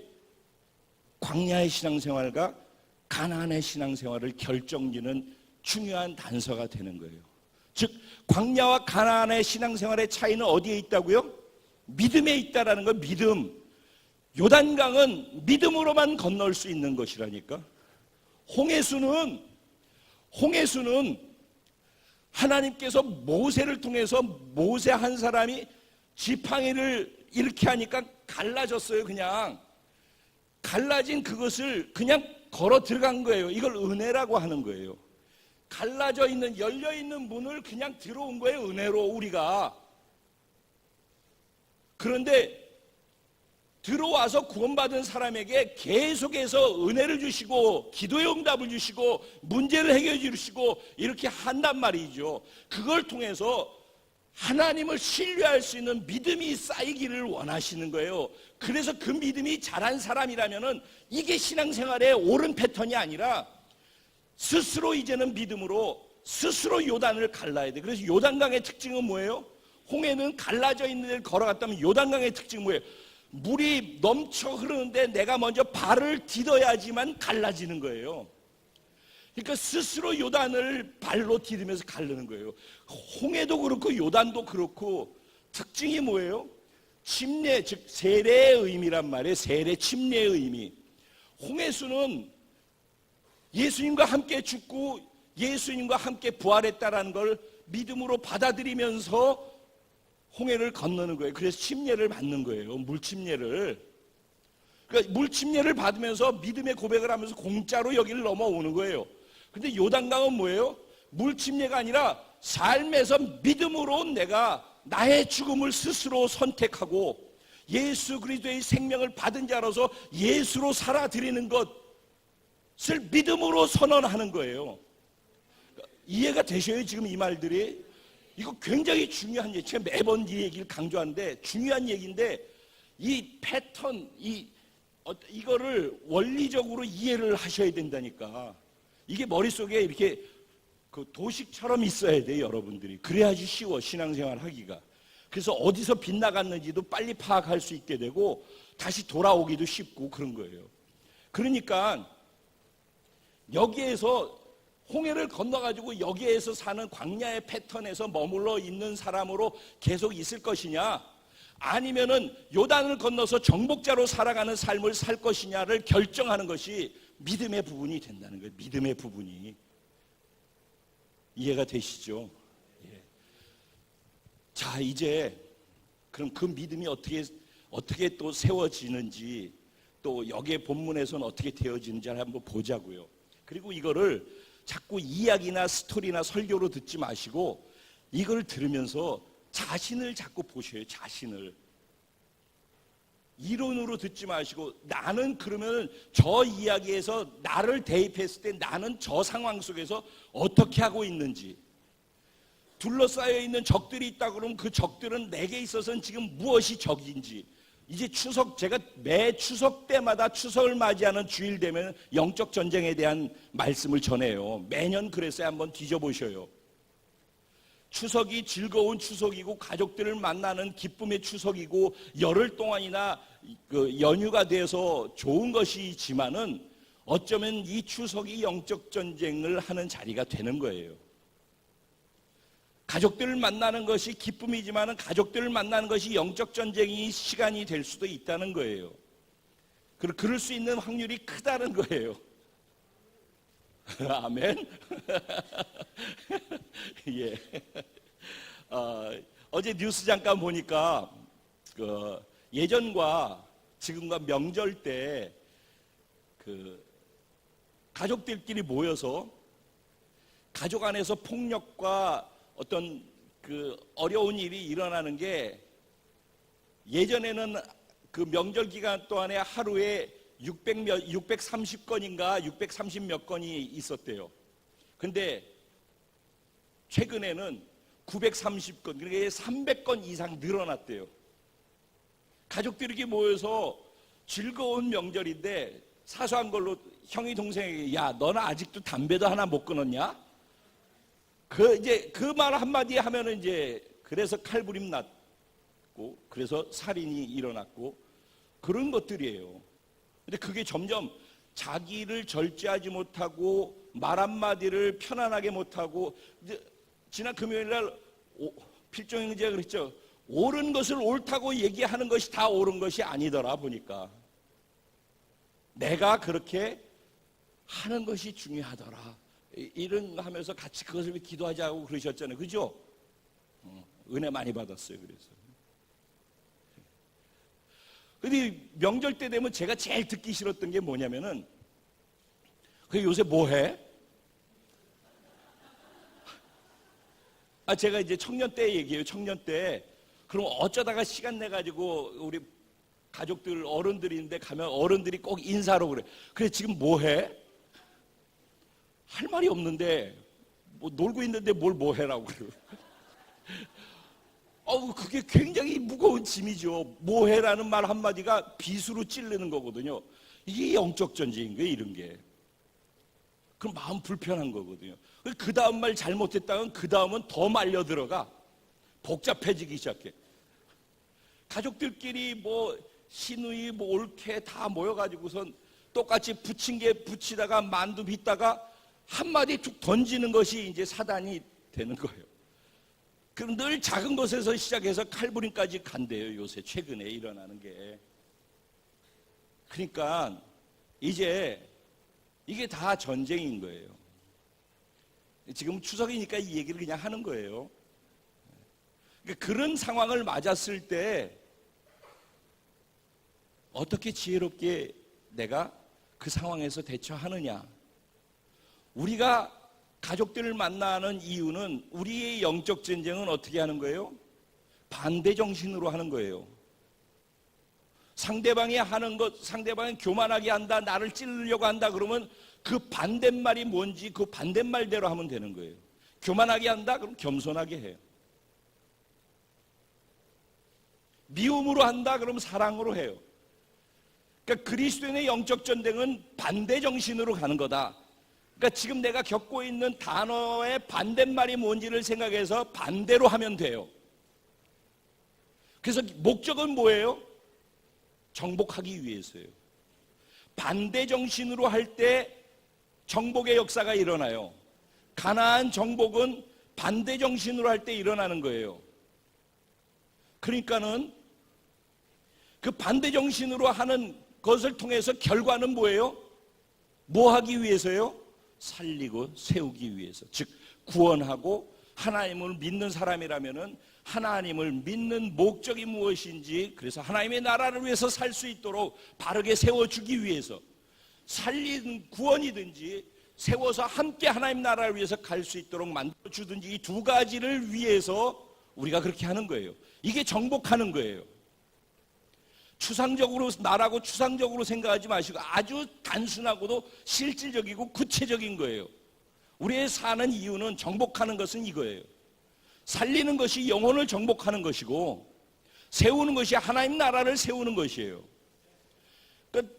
광야의 신앙생활과 가나안의 신앙생활을 결정짓는 중요한 단서가 되는 거예요. 즉 광야와 가나안의 신앙생활의 차이는 어디에 있다고요? 믿음에 있다라는 거. 믿음. 요단강은 믿음으로만 건널 수 있는 것이라니까. 홍해수는 하나님께서 모세를 통해서 모세 한 사람이 지팡이를 이렇게 하니까 갈라졌어요. 그냥 갈라진 그것을 그냥 걸어 들어간 거예요. 이걸 은혜라고 하는 거예요. 갈라져 있는, 열려 있는 문을 그냥 들어온 거예요. 은혜로 우리가. 그런데 들어와서 구원받은 사람에게 계속해서 은혜를 주시고 기도의 응답을 주시고 문제를 해결해 주시고 이렇게 한단 말이죠. 그걸 통해서 하나님을 신뢰할 수 있는 믿음이 쌓이기를 원하시는 거예요. 그래서 그 믿음이 자란 사람이라면은 이게 신앙생활의 옳은 패턴이 아니라 스스로 이제는 믿음으로 스스로 요단을 갈라야 돼. 그래서 요단강의 특징은 뭐예요? 홍해는 갈라져 있는 데를 걸어갔다면 요단강의 특징은 뭐예요? 물이 넘쳐 흐르는데 내가 먼저 발을 디뎌야지만 갈라지는 거예요. 그러니까 스스로 요단을 발로 디디면서 가르는 거예요. 홍해도 그렇고 요단도 그렇고 특징이 뭐예요? 침례, 즉 세례의 의미란 말이에요. 세례, 침례의 의미. 홍해수는 예수님과 함께 죽고 예수님과 함께 부활했다라는 걸 믿음으로 받아들이면서 홍해를 건너는 거예요. 그래서 침례를 받는 거예요. 물침례를. 그러니까 물침례를 받으면서 믿음의 고백을 하면서 공짜로 여기를 넘어오는 거예요. 근데 요단강은 뭐예요? 물침례가 아니라 삶에서 믿음으로 내가 나의 죽음을 스스로 선택하고 예수 그리스도의 생명을 받은 자로서 예수로 살아드리는 것을 믿음으로 선언하는 거예요. 이해가 되셔요? 지금 이 말들이? 이거 굉장히 중요한 얘기. 제가 매번 이 얘기를 강조하는데 중요한 얘기인데 이 패턴, 이거를 원리적으로 이해를 하셔야 된다니까. 이게 머릿속에 이렇게 그 도식처럼 있어야 돼, 여러분들이. 그래야지 쉬워, 신앙생활 하기가. 그래서 어디서 빗나갔는지도 빨리 파악할 수 있게 되고 다시 돌아오기도 쉽고 그런 거예요. 그러니까 여기에서 홍해를 건너가지고 여기에서 사는 광야의 패턴에서 머물러 있는 사람으로 계속 있을 것이냐, 아니면은 요단을 건너서 정복자로 살아가는 삶을 살 것이냐를 결정하는 것이 믿음의 부분이 된다는 거예요. 믿음의 부분이. 이해가 되시죠? 예. 자, 이제 그럼 그 믿음이 어떻게 또 세워지는지, 또 여기에 본문에서는 어떻게 되어지는지 한번 보자고요. 그리고 이거를 자꾸 이야기나 스토리나 설교로 듣지 마시고 이걸 들으면서 자신을 자꾸 보셔요. 자신을. 이론으로 듣지 마시고, 나는 그러면 저 이야기에서 나를 대입했을 때 나는 저 상황 속에서 어떻게 하고 있는지, 둘러싸여 있는 적들이 있다 그러면 그 적들은 내게 있어서는 지금 무엇이 적인지. 이제 제가 매 추석 때마다 추석을 맞이하는 주일 되면 영적 전쟁에 대한 말씀을 전해요. 매년 그랬어요. 한번 뒤져보셔요. 추석이 즐거운 추석이고 가족들을 만나는 기쁨의 추석이고 열흘 동안이나 그 연휴가 돼서 좋은 것이지만은 어쩌면 이 추석이 영적 전쟁을 하는 자리가 되는 거예요. 가족들을 만나는 것이 기쁨이지만은 가족들을 만나는 것이 영적 전쟁이 시간이 될 수도 있다는 거예요. 그럴 수 있는 확률이 크다는 거예요. 아멘. 예. 어제 뉴스 잠깐 보니까 예전과 지금과 명절 때 가족들끼리 모여서 가족 안에서 폭력과 어떤 어려운 일이 일어나는 게, 예전에는 그 명절 기간 동안에 하루에 630건인가 630 몇 건이 있었대요. 근데 최근에는 930건, 그러니까 300건 이상 늘어났대요. 가족들이 이렇게 모여서 즐거운 명절인데 사소한 걸로 형이 동생에게, 야, 너는 아직도 담배도 하나 못 끊었냐? 그 말 한마디 하면은 이제, 그래서 칼부림 났고, 그래서 살인이 일어났고, 그런 것들이에요. 근데 그게 점점 자기를 절제하지 못하고, 말 한마디를 편안하게 못하고, 지난 금요일날 필종 형제가 그랬죠. 옳은 것을 옳다고 얘기하는 것이 다 옳은 것이 아니더라 보니까. 내가 그렇게 하는 것이 중요하더라. 이런 거 하면서 같이 그것을 기도하자고 그러셨잖아요. 그죠? 은혜 많이 받았어요. 그래서. 근데 명절 때 되면 제가 제일 듣기 싫었던 게 뭐냐면은, 그 요새 뭐 해? 제가 이제 청년 때 얘기해요. 청년 때. 그럼 어쩌다가 시간 내가지고 우리 가족들 어른들인데 가면 어른들이 꼭 인사하러 그래. 그래, 지금 뭐 해? 할 말이 없는데, 뭐 놀고 있는데 뭘 뭐 해라고 그래요. 그게 굉장히 무거운 짐이죠. 뭐 해라는 말 한마디가 빗으로 찌르는 거거든요. 이게 영적 전쟁인 거예요, 이런 게. 그럼 마음 불편한 거거든요. 그 다음 말 잘못했다면 그 다음은 더 말려 들어가. 복잡해지기 시작해. 가족들끼리 뭐 시누이 뭐 올케 다 모여가지고선 똑같이 부친 게 붙이다가 만두 빚다가 한마디 툭 던지는 것이 이제 사단이 되는 거예요. 그럼 늘 작은 것에서 시작해서 칼부림까지 간대요. 요새 최근에 일어나는 게. 그러니까 이제 이게 다 전쟁인 거예요. 지금 추석이니까 이 얘기를 그냥 하는 거예요. 그러니까 그런 상황을 맞았을 때 어떻게 지혜롭게 내가 그 상황에서 대처하느냐. 우리가 가족들을 만나는 이유는, 우리의 영적 전쟁은 어떻게 하는 거예요? 반대 정신으로 하는 거예요. 상대방이 하는 것, 상대방이 교만하게 한다, 나를 찌르려고 한다 그러면 그 반대말이 뭔지 그 반대말대로 하면 되는 거예요. 교만하게 한다? 그럼 겸손하게 해요. 미움으로 한다 그러면 사랑으로 해요. 그러니까 그리스도인의 영적 전쟁은 반대 정신으로 가는 거다. 그러니까 지금 내가 겪고 있는 단어의 반대말이 뭔지를 생각해서 반대로 하면 돼요. 그래서 목적은 뭐예요? 정복하기 위해서예요. 반대 정신으로 할 때 정복의 역사가 일어나요. 가나안 정복은 반대 정신으로 할 때 일어나는 거예요. 그러니까는 그 반대 정신으로 하는 것을 통해서 결과는 뭐예요? 뭐 하기 위해서요? 살리고 세우기 위해서. 즉 구원하고 하나님을 믿는 사람이라면은 하나님을 믿는 목적이 무엇인지, 그래서 하나님의 나라를 위해서 살 수 있도록 바르게 세워주기 위해서, 살리는 구원이든지 세워서 함께 하나님 나라를 위해서 갈 수 있도록 만들어주든지, 이 두 가지를 위해서 우리가 그렇게 하는 거예요. 이게 정복하는 거예요. 추상적으로, 나라고 추상적으로 생각하지 마시고 아주 단순하고도 실질적이고 구체적인 거예요. 우리의 사는 이유는, 정복하는 것은 이거예요. 살리는 것이 영혼을 정복하는 것이고, 세우는 것이 하나님 나라를 세우는 것이에요. 그러니까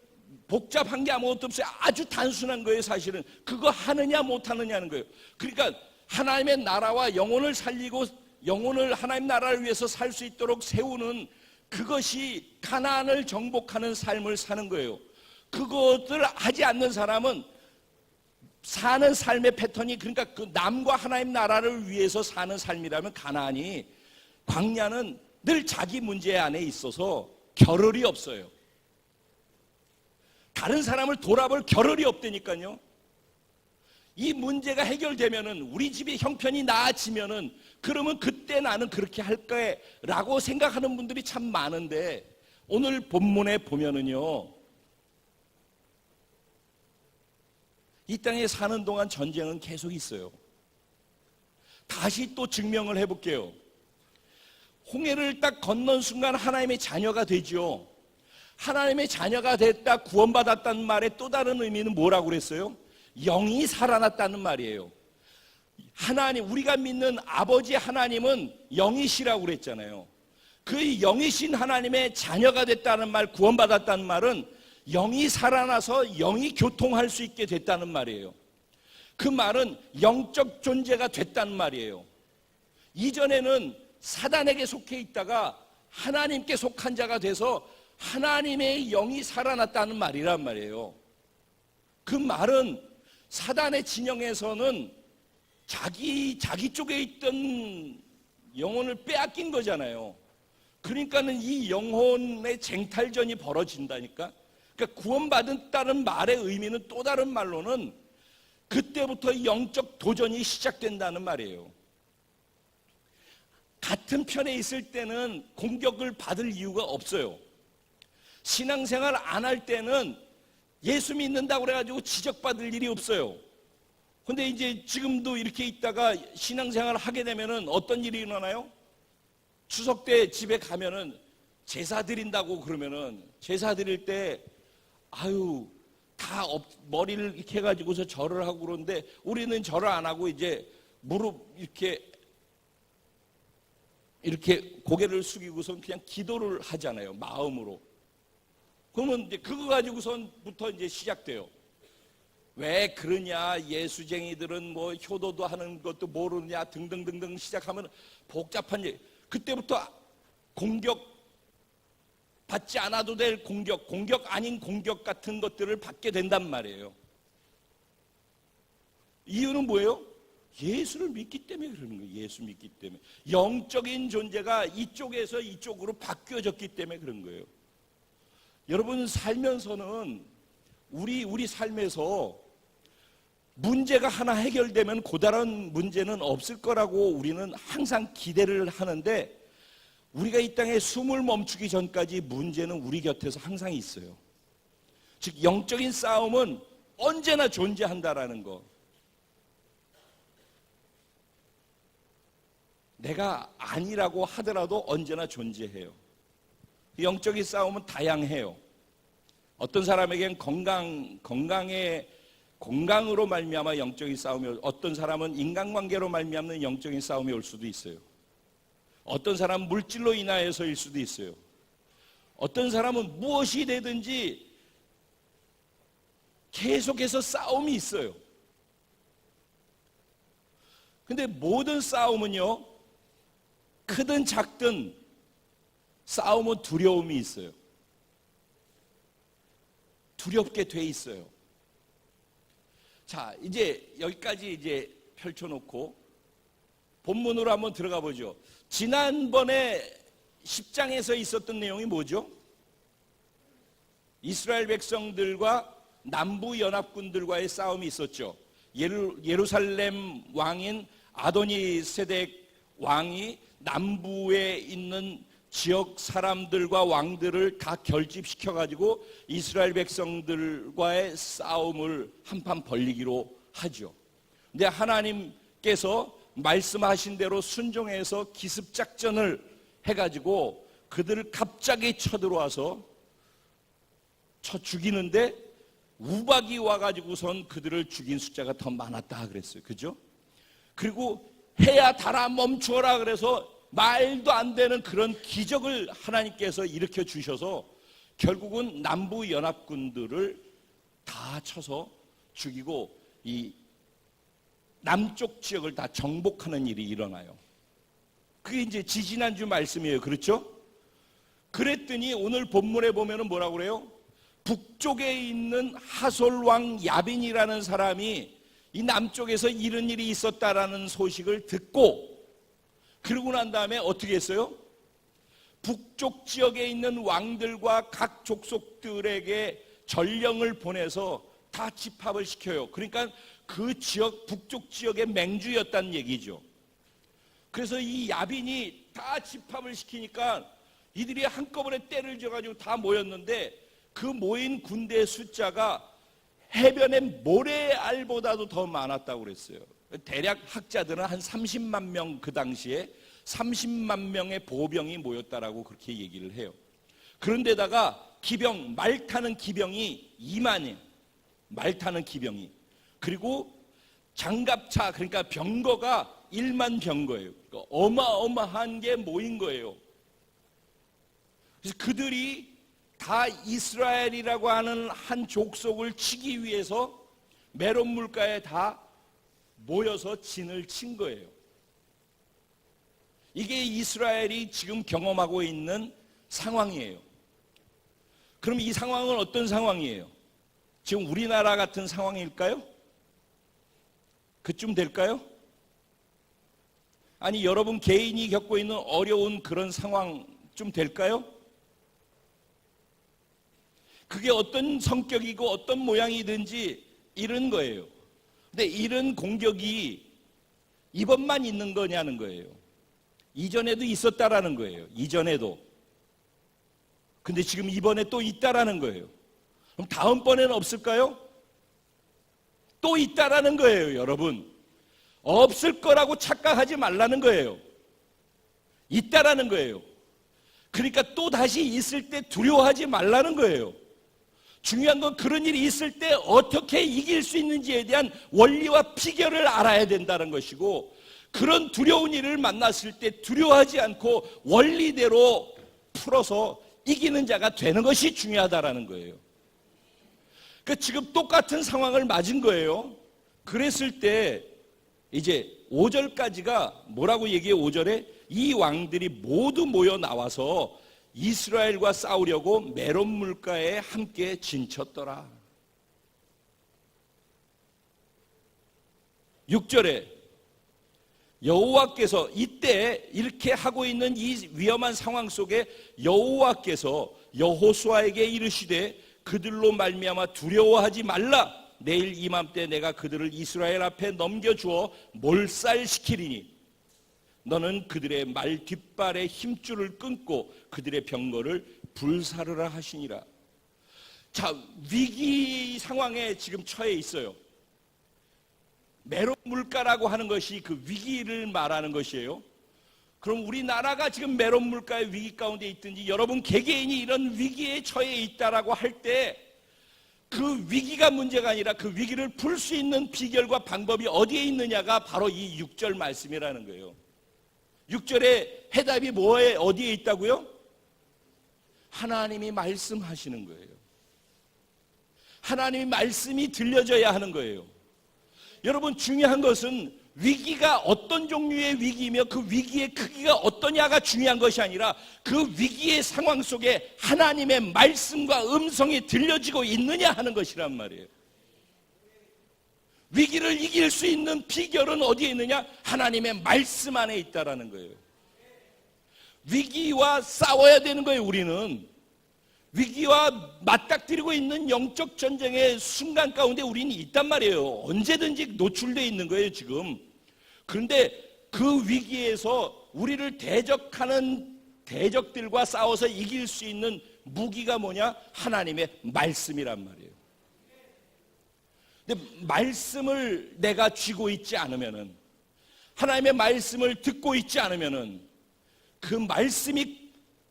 복잡한 게 아무것도 없어요. 아주 단순한 거예요. 사실은 그거 하느냐 못하느냐는 거예요. 그러니까 하나님의 나라와 영혼을 살리고 영혼을 하나님 나라를 위해서 살 수 있도록 세우는, 그것이 가나안을 정복하는 삶을 사는 거예요. 그것을 하지 않는 사람은 사는 삶의 패턴이, 그러니까 그 남과 하나님 나라를 위해서 사는 삶이라면 가나안이, 광야는 늘 자기 문제 안에 있어서 겨를이 없어요. 다른 사람을 돌아볼 겨를이 없다니까요. 이 문제가 해결되면은, 우리 집의 형편이 나아지면은, 그러면 그때 나는 그렇게 할 거라고 생각하는 분들이 참 많은데, 오늘 본문에 보면은요, 이 땅에 사는 동안 전쟁은 계속 있어요. 다시 또 증명을 해볼게요. 홍해를 딱 건넌 순간 하나님의 자녀가 되죠. 하나님의 자녀가 됐다, 구원받았다는 말의 또 다른 의미는 뭐라고 그랬어요? 영이 살아났다는 말이에요. 하나님, 우리가 믿는 아버지 하나님은 영이시라고 그랬잖아요. 그 영이신 하나님의 자녀가 됐다는 말, 구원받았다는 말은 영이 살아나서 영이 교통할 수 있게 됐다는 말이에요. 그 말은 영적 존재가 됐다는 말이에요. 이전에는 사단에게 속해 있다가 하나님께 속한 자가 돼서 하나님의 영이 살아났다는 말이란 말이에요. 그 말은 사단의 진영에서는 자기 쪽에 있던 영혼을 빼앗긴 거잖아요. 그러니까는 이 영혼의 쟁탈전이 벌어진다니까. 그러니까 구원받았다는 말의 의미는 또 다른 말로는 그때부터 영적 도전이 시작된다는 말이에요. 같은 편에 있을 때는 공격을 받을 이유가 없어요. 신앙생활 안 할 때는 예수 믿는다고 그래가지고 지적받을 일이 없어요. 근데 이제 지금도 이렇게 있다가 신앙생활을 하게 되면은 어떤 일이 일어나요? 추석 때 집에 가면은 제사 드린다고 그러면은, 제사 드릴 때 아유 다 머리를 이렇게 해가지고서 절을 하고 그러는데, 우리는 절을 안 하고 이제 무릎 이렇게 고개를 숙이고선 그냥 기도를 하잖아요, 마음으로. 그러면 이제 그거 가지고선부터 이제 시작돼요. 왜 그러냐, 예수쟁이들은 뭐 효도도 하는 것도 모르느냐 등등등등 시작하면 복잡한 얘기. 그때부터 공격 받지 않아도 될 공격 아닌 공격 같은 것들을 받게 된단 말이에요. 이유는 뭐예요? 예수를 믿기 때문에 그러는 거예요. 예수 믿기 때문에. 영적인 존재가 이쪽에서 이쪽으로 바뀌어졌기 때문에 그런 거예요. 여러분 살면서는 우리 삶에서 문제가 하나 해결되면 고다른 문제는 없을 거라고 우리는 항상 기대를 하는데, 우리가 이 땅에 숨을 멈추기 전까지 문제는 우리 곁에서 항상 있어요. 즉 영적인 싸움은 언제나 존재한다라는 거. 내가 아니라고 하더라도 언제나 존재해요. 영적인 싸움은 다양해요. 어떤 사람에겐 건강으로 말미암아 영적인 싸움이, 어떤 사람은 인간관계로 말미암는 영적인 싸움이 올 수도 있어요. 어떤 사람은 물질로 인하여서일 수도 있어요. 어떤 사람은 무엇이 되든지 계속해서 싸움이 있어요. 근데 모든 싸움은요, 크든 작든 싸움은 두려움이 있어요. 두렵게 돼 있어요. 자, 이제 여기까지 이제 펼쳐놓고 본문으로 한번 들어가 보죠. 지난번에 10장에서 있었던 내용이 뭐죠? 이스라엘 백성들과 남부 연합군들과의 싸움이 있었죠. 예루살렘 왕인 아도니세덱 왕이 남부에 있는 지역 사람들과 왕들을 다 결집시켜가지고 이스라엘 백성들과의 싸움을 한판 벌리기로 하죠. 근데 하나님께서 말씀하신 대로 순종해서 기습작전을 해가지고 그들을 갑자기 쳐들어와서 쳐 죽이는데 우박이 와가지고선 그들을 죽인 숫자가 더 많았다 그랬어요. 그죠? 그리고 해야 달아 멈추어라 그래서 말도 안 되는 그런 기적을 하나님께서 일으켜 주셔서 결국은 남부 연합군들을 다 쳐서 죽이고 이 남쪽 지역을 다 정복하는 일이 일어나요. 그게 이제 지지난주 말씀이에요. 그렇죠? 그랬더니 오늘 본문에 보면은 뭐라고 그래요? 북쪽에 있는 하솔왕 야빈이라는 사람이 이 남쪽에서 이런 일이 있었다라는 소식을 듣고, 그러고 난 다음에 어떻게 했어요? 북쪽 지역에 있는 왕들과 각 족속들에게 전령을 보내서 다 집합을 시켜요. 그러니까 그 지역, 북쪽 지역의 맹주였다는 얘기죠. 그래서 이 야빈이 다 집합을 시키니까 이들이 한꺼번에 때를 져가지고 다 모였는데 그 모인 군대의 숫자가 해변의 모래알보다도 더 많았다고 그랬어요. 대략 학자들은 한 30만 명, 그 당시에 30만 명의 보병이 모였다라고 그렇게 얘기를 해요. 그런데다가 기병, 말 타는 기병이 2만이에요. 말 타는 기병이. 그리고 장갑차, 그러니까 병거가 1만 병거예요. 그러니까 어마어마한 게 모인 거예요. 그래서 그들이 다 이스라엘이라고 하는 한 족속을 치기 위해서 메론 물가에 다 모여서 진을 친 거예요. 이게 이스라엘이 지금 경험하고 있는 상황이에요. 그럼 이 상황은 어떤 상황이에요? 지금 우리나라 같은 상황일까요? 그쯤 될까요? 아니, 여러분 개인이 겪고 있는 어려운 그런 상황쯤 될까요? 그게 어떤 성격이고 어떤 모양이든지 이런 거예요. 근데 이런 공격이 이번만 있는 거냐는 거예요. 이전에도 있었다라는 거예요. 이전에도. 근데 지금 이번에 또 있다라는 거예요. 그럼 다음번에는 없을까요? 또 있다라는 거예요, 여러분. 없을 거라고 착각하지 말라는 거예요. 있다라는 거예요. 그러니까 또 다시 있을 때 두려워하지 말라는 거예요. 중요한 건 그런 일이 있을 때 어떻게 이길 수 있는지에 대한 원리와 비결을 알아야 된다는 것이고, 그런 두려운 일을 만났을 때 두려워하지 않고 원리대로 풀어서 이기는 자가 되는 것이 중요하다라는 거예요. 그러니까 지금 똑같은 상황을 맞은 거예요. 그랬을 때 이제 5절까지가 뭐라고 얘기해요? 5절에 이 왕들이 모두 모여 나와서 이스라엘과 싸우려고 메론 물가에 함께 진쳤더라. 6절에 여호와께서, 이때 이렇게 하고 있는 이 위험한 상황 속에 여호와께서 여호수아에게 이르시되 그들로 말미암아 두려워하지 말라. 내일 이맘때 내가 그들을 이스라엘 앞에 넘겨주어 몰살시키리니 너는 그들의 말 뒷발의 힘줄을 끊고 그들의 병거를 불사르라 하시니라. 자, 위기 상황에 지금 처해 있어요. 메론 물가라고 하는 것이 그 위기를 말하는 것이에요. 그럼 우리나라가 지금 메론 물가의 위기 가운데 있든지 여러분 개개인이 이런 위기에 처해 있다라고 할 때 그 위기가 문제가 아니라 그 위기를 풀 수 있는 비결과 방법이 어디에 있느냐가 바로 이 6절 말씀이라는 거예요. 6절에 해답이 뭐에 어디에 있다고요? 하나님이 말씀하시는 거예요. 하나님의 말씀이 들려져야 하는 거예요. 여러분, 중요한 것은 위기가 어떤 종류의 위기이며 그 위기의 크기가 어떠냐가 중요한 것이 아니라 그 위기의 상황 속에 하나님의 말씀과 음성이 들려지고 있느냐 하는 것이란 말이에요. 위기를 이길 수 있는 비결은 어디에 있느냐? 하나님의 말씀 안에 있다라는 거예요. 위기와 싸워야 되는 거예요. 우리는 위기와 맞닥뜨리고 있는 영적 전쟁의 순간 가운데 우리는 있단 말이에요. 언제든지 노출되어 있는 거예요, 지금. 그런데 그 위기에서 우리를 대적하는 대적들과 싸워서 이길 수 있는 무기가 뭐냐? 하나님의 말씀이란 말이에요. 근데 말씀을 내가 쥐고 있지 않으면은, 하나님의 말씀을 듣고 있지 않으면은 그 말씀이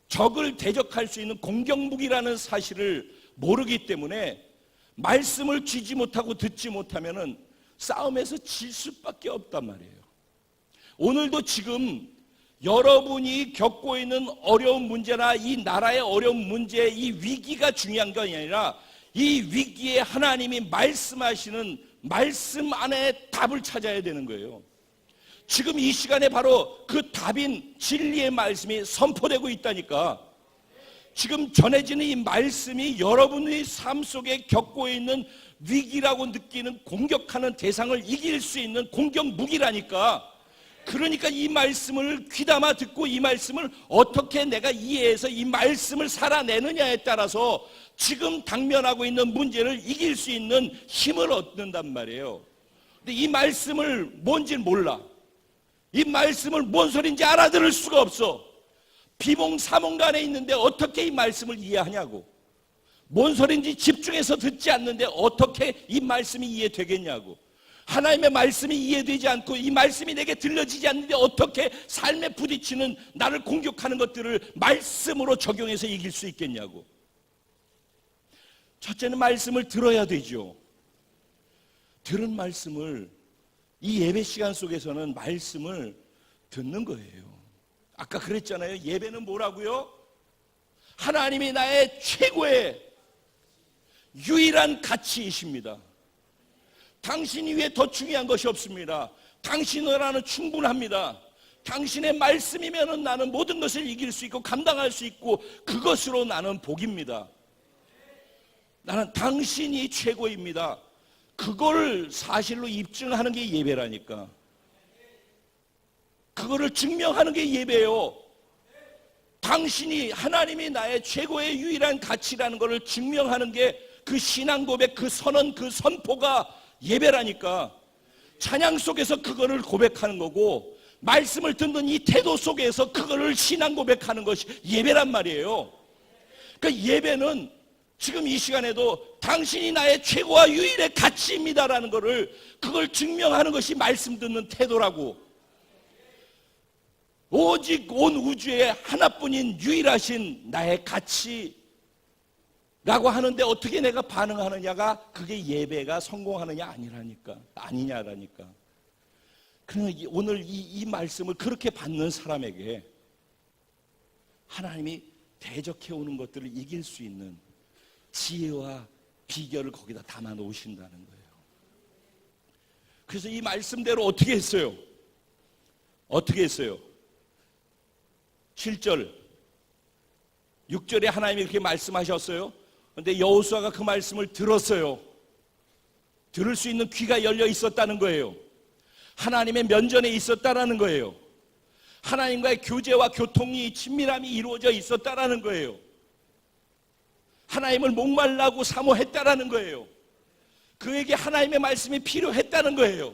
적을 대적할 수 있는 공격무기라는 사실을 모르기 때문에 말씀을 쥐지 못하고 듣지 못하면은 싸움에서 질 수밖에 없단 말이에요. 오늘도 지금 여러분이 겪고 있는 어려운 문제나 이 나라의 어려운 문제, 이 위기가 중요한 게 아니라 이 위기에 하나님이 말씀하시는 말씀 안에 답을 찾아야 되는 거예요. 지금 이 시간에 바로 그 답인 진리의 말씀이 선포되고 있다니까. 지금 전해지는 이 말씀이 여러분의 삶 속에 겪고 있는 위기라고 느끼는 공격하는 대상을 이길 수 있는 공격 무기라니까. 그러니까 이 말씀을 귀담아 듣고 이 말씀을 어떻게 내가 이해해서 이 말씀을 살아내느냐에 따라서 지금 당면하고 있는 문제를 이길 수 있는 힘을 얻는단 말이에요. 근데 이 말씀을 뭔지를 몰라. 이 말씀을 뭔 소리인지 알아들을 수가 없어. 비몽사몽간에 있는데 어떻게 이 말씀을 이해하냐고. 뭔 소리인지 집중해서 듣지 않는데 어떻게 이 말씀이 이해되겠냐고. 하나님의 말씀이 이해되지 않고 이 말씀이 내게 들려지지 않는데 어떻게 삶에 부딪히는 나를 공격하는 것들을 말씀으로 적용해서 이길 수 있겠냐고. 첫째는 말씀을 들어야 되죠. 들은 말씀을, 이 예배 시간 속에서는 말씀을 듣는 거예요. 아까 그랬잖아요. 예배는 뭐라고요? 하나님이 나의 최고의 유일한 가치이십니다. 당신 이외에 더 중요한 것이 없습니다. 당신을 안은 충분합니다. 당신의 말씀이면 나는 모든 것을 이길 수 있고 감당할 수 있고 그것으로 나는 복입니다. 나는 당신이 최고입니다. 그걸 사실로 입증하는 게 예배라니까. 그거를 증명하는 게 예배예요. 당신이, 하나님이 나의 최고의 유일한 가치라는 것을 증명하는 게 그 신앙 고백, 그 선언, 그 선포가 예배라니까. 찬양 속에서 그거를 고백하는 거고 말씀을 듣는 이 태도 속에서 그거를 신앙 고백하는 것이 예배란 말이에요. 그러니까 예배는 지금 이 시간에도 당신이 나의 최고와 유일의 가치입니다라는 것을, 그걸 증명하는 것이 말씀 듣는 태도라고. 오직 온 우주에 하나뿐인 유일하신 나의 가치라고 하는데 어떻게 내가 반응하느냐가 그게 예배가 성공하느냐 아니냐라니까. 그러니까 오늘 이 말씀을 그렇게 받는 사람에게 하나님이 대적해오는 것들을 이길 수 있는 지혜와 비결을 거기다 담아 놓으신다는 거예요. 그래서 이 말씀대로 어떻게 했어요? 어떻게 했어요? 7절, 6절에 하나님이 이렇게 말씀하셨어요. 그런데 여호수아가 그 말씀을 들었어요. 들을 수 있는 귀가 열려 있었다는 거예요. 하나님의 면전에 있었다라는 거예요. 하나님과의 교제와 교통이, 친밀함이 이루어져 있었다라는 거예요. 하나님을 목말라고 사모했다라는 거예요. 그에게 하나님의 말씀이 필요했다는 거예요.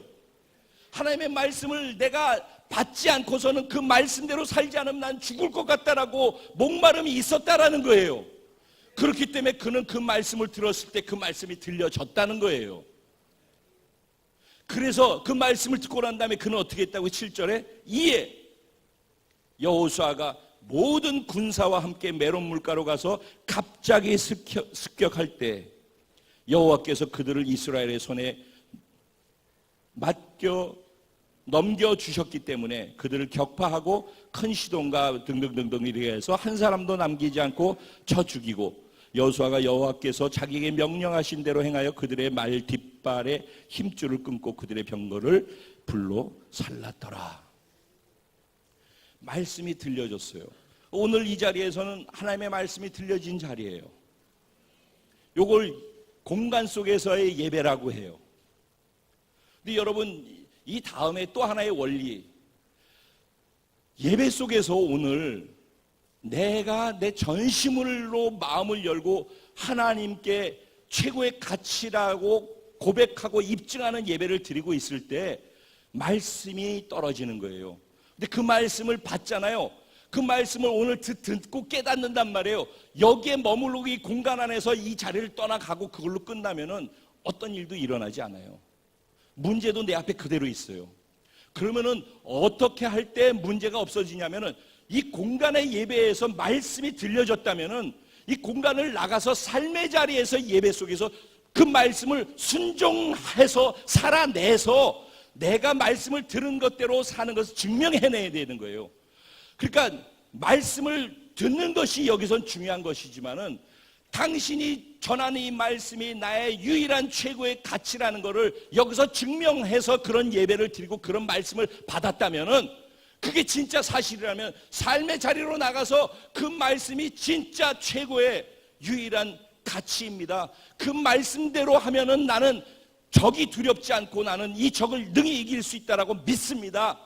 하나님의 말씀을 내가 받지 않고서는 그 말씀대로 살지 않으면 난 죽을 것 같다라고 목마름이 있었다라는 거예요. 그렇기 때문에 그는 그 말씀을 들었을 때 그 말씀이 들려졌다는 거예요. 그래서 그 말씀을 듣고 난 다음에 그는 어떻게 했다고? 7절에 이에 여호수아가 모든 군사와 함께 메론 물가로 가서 갑자기 습격할 때 여호와께서 그들을 이스라엘의 손에 맡겨 넘겨주셨기 때문에 그들을 격파하고 큰 시돈과 등등등등 이렇게 해서 한 사람도 남기지 않고 쳐 죽이고, 여호수아가 여호와께서 자기에게 명령하신 대로 행하여 그들의 말 뒷발에 힘줄을 끊고 그들의 병거를 불로 살랐더라. 말씀이 들려졌어요. 오늘 이 자리에서는 하나님의 말씀이 들려진 자리예요. 요걸 공간 속에서의 예배라고 해요. 근데 여러분, 이 다음에 또 하나의 원리, 예배 속에서 오늘 내가 내 전심으로 마음을 열고 하나님께 최고의 가치라고 고백하고 입증하는 예배를 드리고 있을 때 말씀이 떨어지는 거예요. 근데 그 말씀을 받잖아요. 그 말씀을 오늘 듣고 깨닫는단 말이에요. 여기에 머무르고 이 공간 안에서 이 자리를 떠나가고 그걸로 끝나면은 어떤 일도 일어나지 않아요. 문제도 내 앞에 그대로 있어요. 그러면은 어떻게 할 때 문제가 없어지냐면은 이 공간의 예배에서 말씀이 들려졌다면은 이 공간을 나가서 삶의 자리에서 예배 속에서 그 말씀을 순종해서 살아내서 내가 말씀을 들은 것대로 사는 것을 증명해내야 되는 거예요. 그러니까 말씀을 듣는 것이 여기선 중요한 것이지만은 당신이 전하는 이 말씀이 나의 유일한 최고의 가치라는 것을 여기서 증명해서 그런 예배를 드리고 그런 말씀을 받았다면은 그게 진짜 사실이라면 삶의 자리로 나가서 그 말씀이 진짜 최고의 유일한 가치입니다. 그 말씀대로 하면은 나는 적이 두렵지 않고 나는 이 적을 능히 이길 수 있다라고 믿습니다.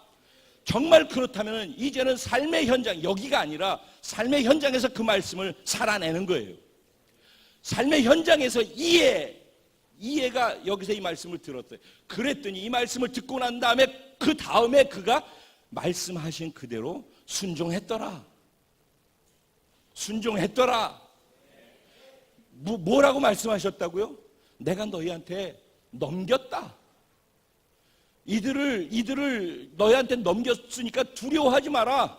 정말 그렇다면 이제는 삶의 현장, 여기가 아니라 삶의 현장에서 그 말씀을 살아내는 거예요. 삶의 현장에서 이해가 여기서 이 말씀을 들었어요. 그랬더니 이 말씀을 듣고 난 다음에 그 다음에 그가 말씀하신 그대로 순종했더라. 순종했더라. 뭐라고 말씀하셨다고요? 내가 너희한테 넘겼다. 이들을 너희한테 넘겼으니까 두려워하지 마라.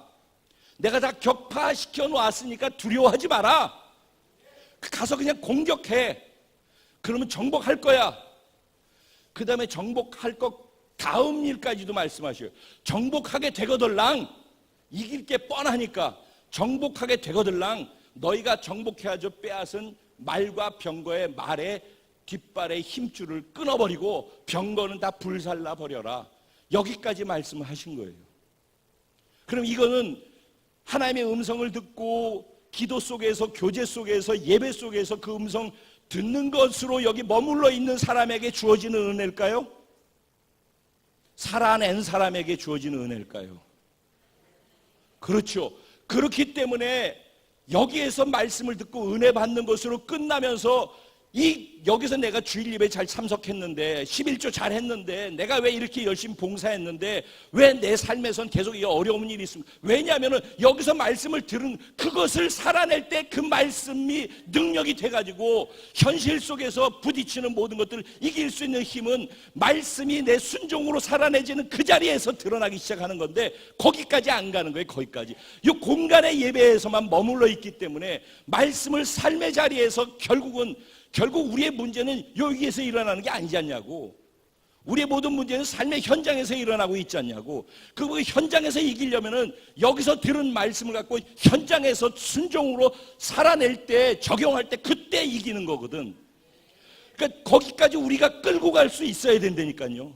내가 다 격파시켜 놓았으니까 두려워하지 마라. 가서 그냥 공격해. 그러면 정복할 거야. 그 다음에 정복할 것 다음 일까지도 말씀하셔요. 정복하게 되거들랑, 이길 게 뻔하니까 정복하게 되거들랑 너희가 정복해야죠. 빼앗은 말과 병거의 말에 뒷발의 힘줄을 끊어버리고 병거는 다 불살라 버려라. 여기까지 말씀을 하신 거예요. 그럼 이거는 하나님의 음성을 듣고 기도 속에서, 교제 속에서, 예배 속에서 그 음성 듣는 것으로 여기 머물러 있는 사람에게 주어지는 은혜일까요? 살아낸 사람에게 주어지는 은혜일까요? 그렇죠. 그렇기 때문에 여기에서 말씀을 듣고 은혜 받는 것으로 끝나면서 여기서 내가 주일 예배 잘 참석했는데 11조 잘 했는데 내가 왜 이렇게 열심히 봉사했는데 왜 내 삶에선 계속 이 어려운 일이 있습니까? 왜냐하면 여기서 말씀을 들은 그것을 살아낼 때 그 말씀이 능력이 돼가지고 현실 속에서 부딪히는 모든 것들을 이길 수 있는 힘은 말씀이 내 순종으로 살아내지는 그 자리에서 드러나기 시작하는 건데 거기까지 안 가는 거예요. 거기까지 이 공간의 예배에서만 머물러 있기 때문에 말씀을 삶의 자리에서 결국 우리의 문제는 여기에서 일어나는 게 아니지 않냐고. 우리의 모든 문제는 삶의 현장에서 일어나고 있지 않냐고. 그 현장에서 이기려면은 여기서 들은 말씀을 갖고 현장에서 순종으로 살아낼 때, 적용할 때 그때 이기는 거거든. 그러니까 거기까지 우리가 끌고 갈 수 있어야 된다니까요.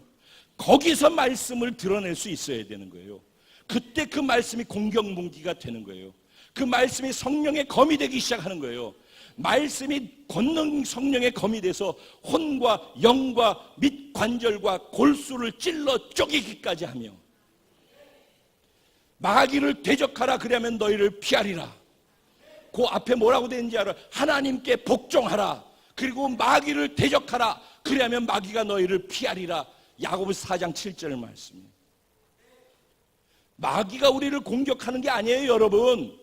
거기서 말씀을 드러낼 수 있어야 되는 거예요. 그때 그 말씀이 공격 무기가 되는 거예요. 그 말씀이 성령의 검이 되기 시작하는 거예요. 말씀이 권능 성령의 검이 돼서 혼과 영과 및 관절과 골수를 찔러 쪼개기까지 하며 마귀를 대적하라 그러면 너희를 피하리라. 그 앞에 뭐라고 되는지 알아? 하나님께 복종하라. 그리고 마귀를 대적하라. 그러면 마귀가 너희를 피하리라. 야고보서 4장 7절 말씀입니다. 마귀가 우리를 공격하는 게 아니에요, 여러분.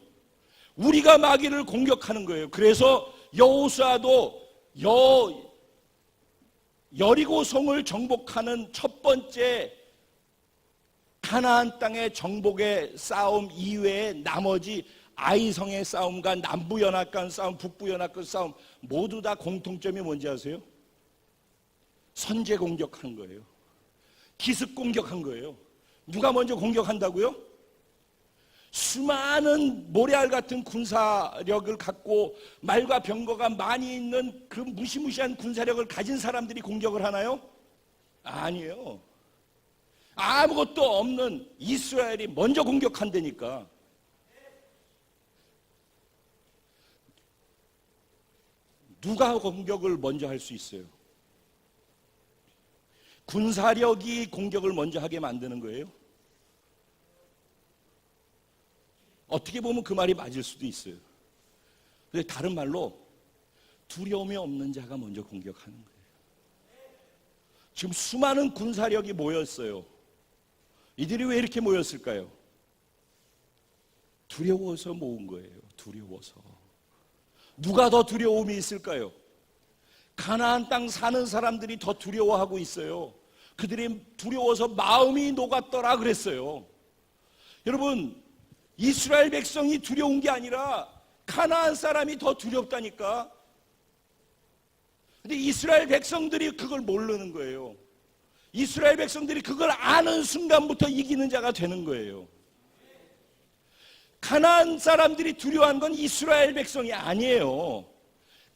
우리가 마귀를 공격하는 거예요. 그래서 여호수아도 여리고성을 정복하는 첫 번째 가나안 땅의 정복의 싸움 이외에 나머지 아이성의 싸움과 남부연합간 싸움, 북부연합간 싸움 모두 다 공통점이 뭔지 아세요? 선제 공격한 거예요. 기습 공격한 거예요. 누가 먼저 공격한다고요? 수많은 모래알 같은 군사력을 갖고 말과 병거가 많이 있는 그 무시무시한 군사력을 가진 사람들이 공격을 하나요? 아니에요. 아무것도 없는 이스라엘이 먼저 공격한다니까. 누가 공격을 먼저 할 수 있어요? 군사력이 공격을 먼저 하게 만드는 거예요. 어떻게 보면 그 말이 맞을 수도 있어요. 근데 다른 말로 두려움이 없는 자가 먼저 공격하는 거예요. 지금 수많은 군사력이 모였어요. 이들이 왜 이렇게 모였을까요? 두려워서 모은 거예요. 두려워서. 누가 더 두려움이 있을까요? 가나안 땅 사는 사람들이 더 두려워하고 있어요. 그들이 두려워서 마음이 녹았더라 그랬어요. 여러분, 이스라엘 백성이 두려운 게 아니라 가나안 사람이 더 두렵다니까. 근데 이스라엘 백성들이 그걸 모르는 거예요. 이스라엘 백성들이 그걸 아는 순간부터 이기는 자가 되는 거예요. 가나안 사람들이 두려워한 건 이스라엘 백성이 아니에요.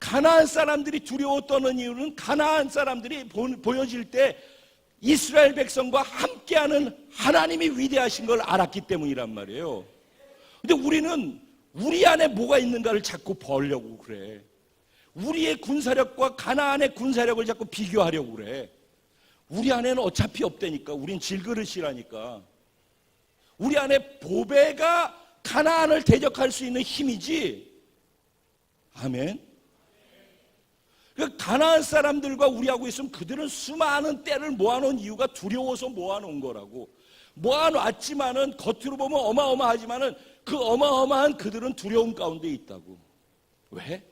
가나안 사람들이 두려워 떠는 이유는 가나안 사람들이 보여질 때 이스라엘 백성과 함께하는 하나님이 위대하신 걸 알았기 때문이란 말이에요. 근데 우리는 우리 안에 뭐가 있는가를 자꾸 보려고 그래. 우리의 군사력과 가나안의 군사력을 자꾸 비교하려고 그래. 우리 안에는 어차피 없다니까. 우린 질그릇이라니까. 우리 안에 보배가 가나안을 대적할 수 있는 힘이지. 아멘. 가나안 사람들과 우리하고 있으면 그들은 수많은 때를 모아놓은 이유가 두려워서 모아놓은 거라고. 모아놨지만은 겉으로 보면 어마어마하지만은 그 어마어마한 그들은 두려움 가운데 있다고. 왜?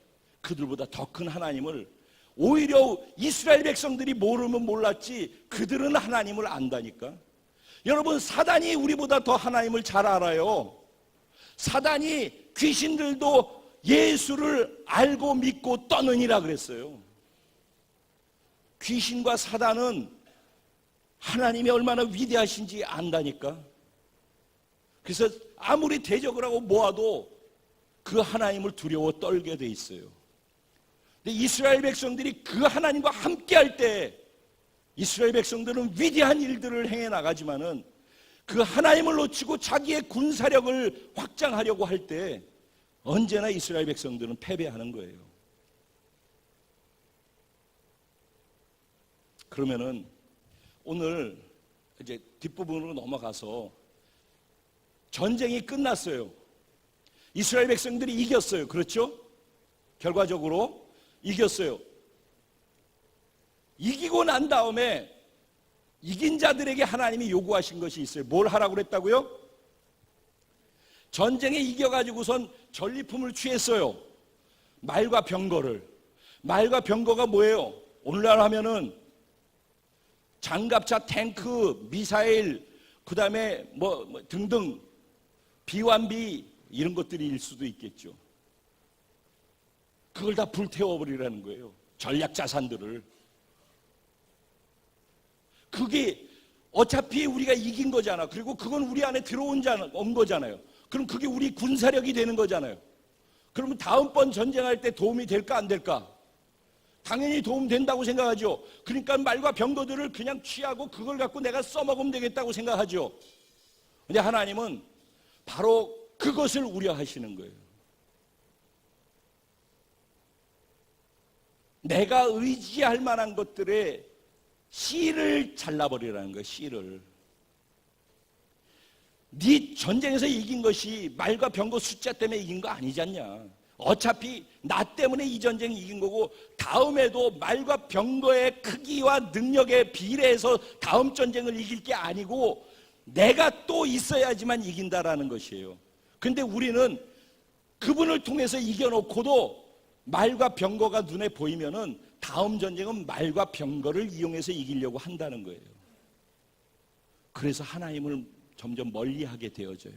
그들보다 더 큰 하나님을, 오히려 이스라엘 백성들이 모르면 몰랐지 그들은 하나님을 안다니까. 여러분, 사단이 우리보다 더 하나님을 잘 알아요. 사단이 귀신들도 예수를 알고 믿고 떠느니라 그랬어요. 귀신과 사단은 하나님이 얼마나 위대하신지 안다니까. 그래서 아무리 대적을 하고 모아도 그 하나님을 두려워 떨게 돼 있어요. 근데 이스라엘 백성들이 그 하나님과 함께할 때 이스라엘 백성들은 위대한 일들을 행해 나가지만은 그 하나님을 놓치고 자기의 군사력을 확장하려고 할 때 언제나 이스라엘 백성들은 패배하는 거예요. 그러면은 오늘 이제 뒷부분으로 넘어가서 전쟁이 끝났어요. 이스라엘 백성들이 이겼어요. 그렇죠? 결과적으로 이겼어요. 이기고 난 다음에 이긴 자들에게 하나님이 요구하신 것이 있어요. 뭘 하라고 그랬다고요? 전쟁에 이겨가지고선 전리품을 취했어요. 말과 병거를. 말과 병거가 뭐예요? 오늘날 하면은 장갑차, 탱크, 미사일, 그 다음에 뭐 등등 비완비 이런 것들일 수도 있겠죠. 그걸 다 불태워버리라는 거예요. 전략 자산들을. 그게 어차피 우리가 이긴 거잖아. 그리고 그건 우리 안에 온 거잖아요. 그럼 그게 우리 군사력이 되는 거잖아요. 그러면 다음번 전쟁할 때 도움이 될까 안 될까? 당연히 도움 된다고 생각하죠. 그러니까 말과 병거들을 그냥 취하고 그걸 갖고 내가 써먹으면 되겠다고 생각하죠. 근데 하나님은 바로 그것을 우려하시는 거예요. 내가 의지할 만한 것들의 씨를 잘라버리라는 거예요. 씨를. 네 전쟁에서 이긴 것이 말과 병거 숫자 때문에 이긴 거 아니지 않냐. 어차피 나 때문에 이 전쟁이 이긴 거고 다음에도 말과 병거의 크기와 능력에 비례해서 다음 전쟁을 이길 게 아니고 내가 또 있어야지만 이긴다라는 것이에요. 근데 우리는 그분을 통해서 이겨놓고도 말과 병거가 눈에 보이면은 다음 전쟁은 말과 병거를 이용해서 이기려고 한다는 거예요. 그래서 하나님을 점점 멀리하게 되어져요.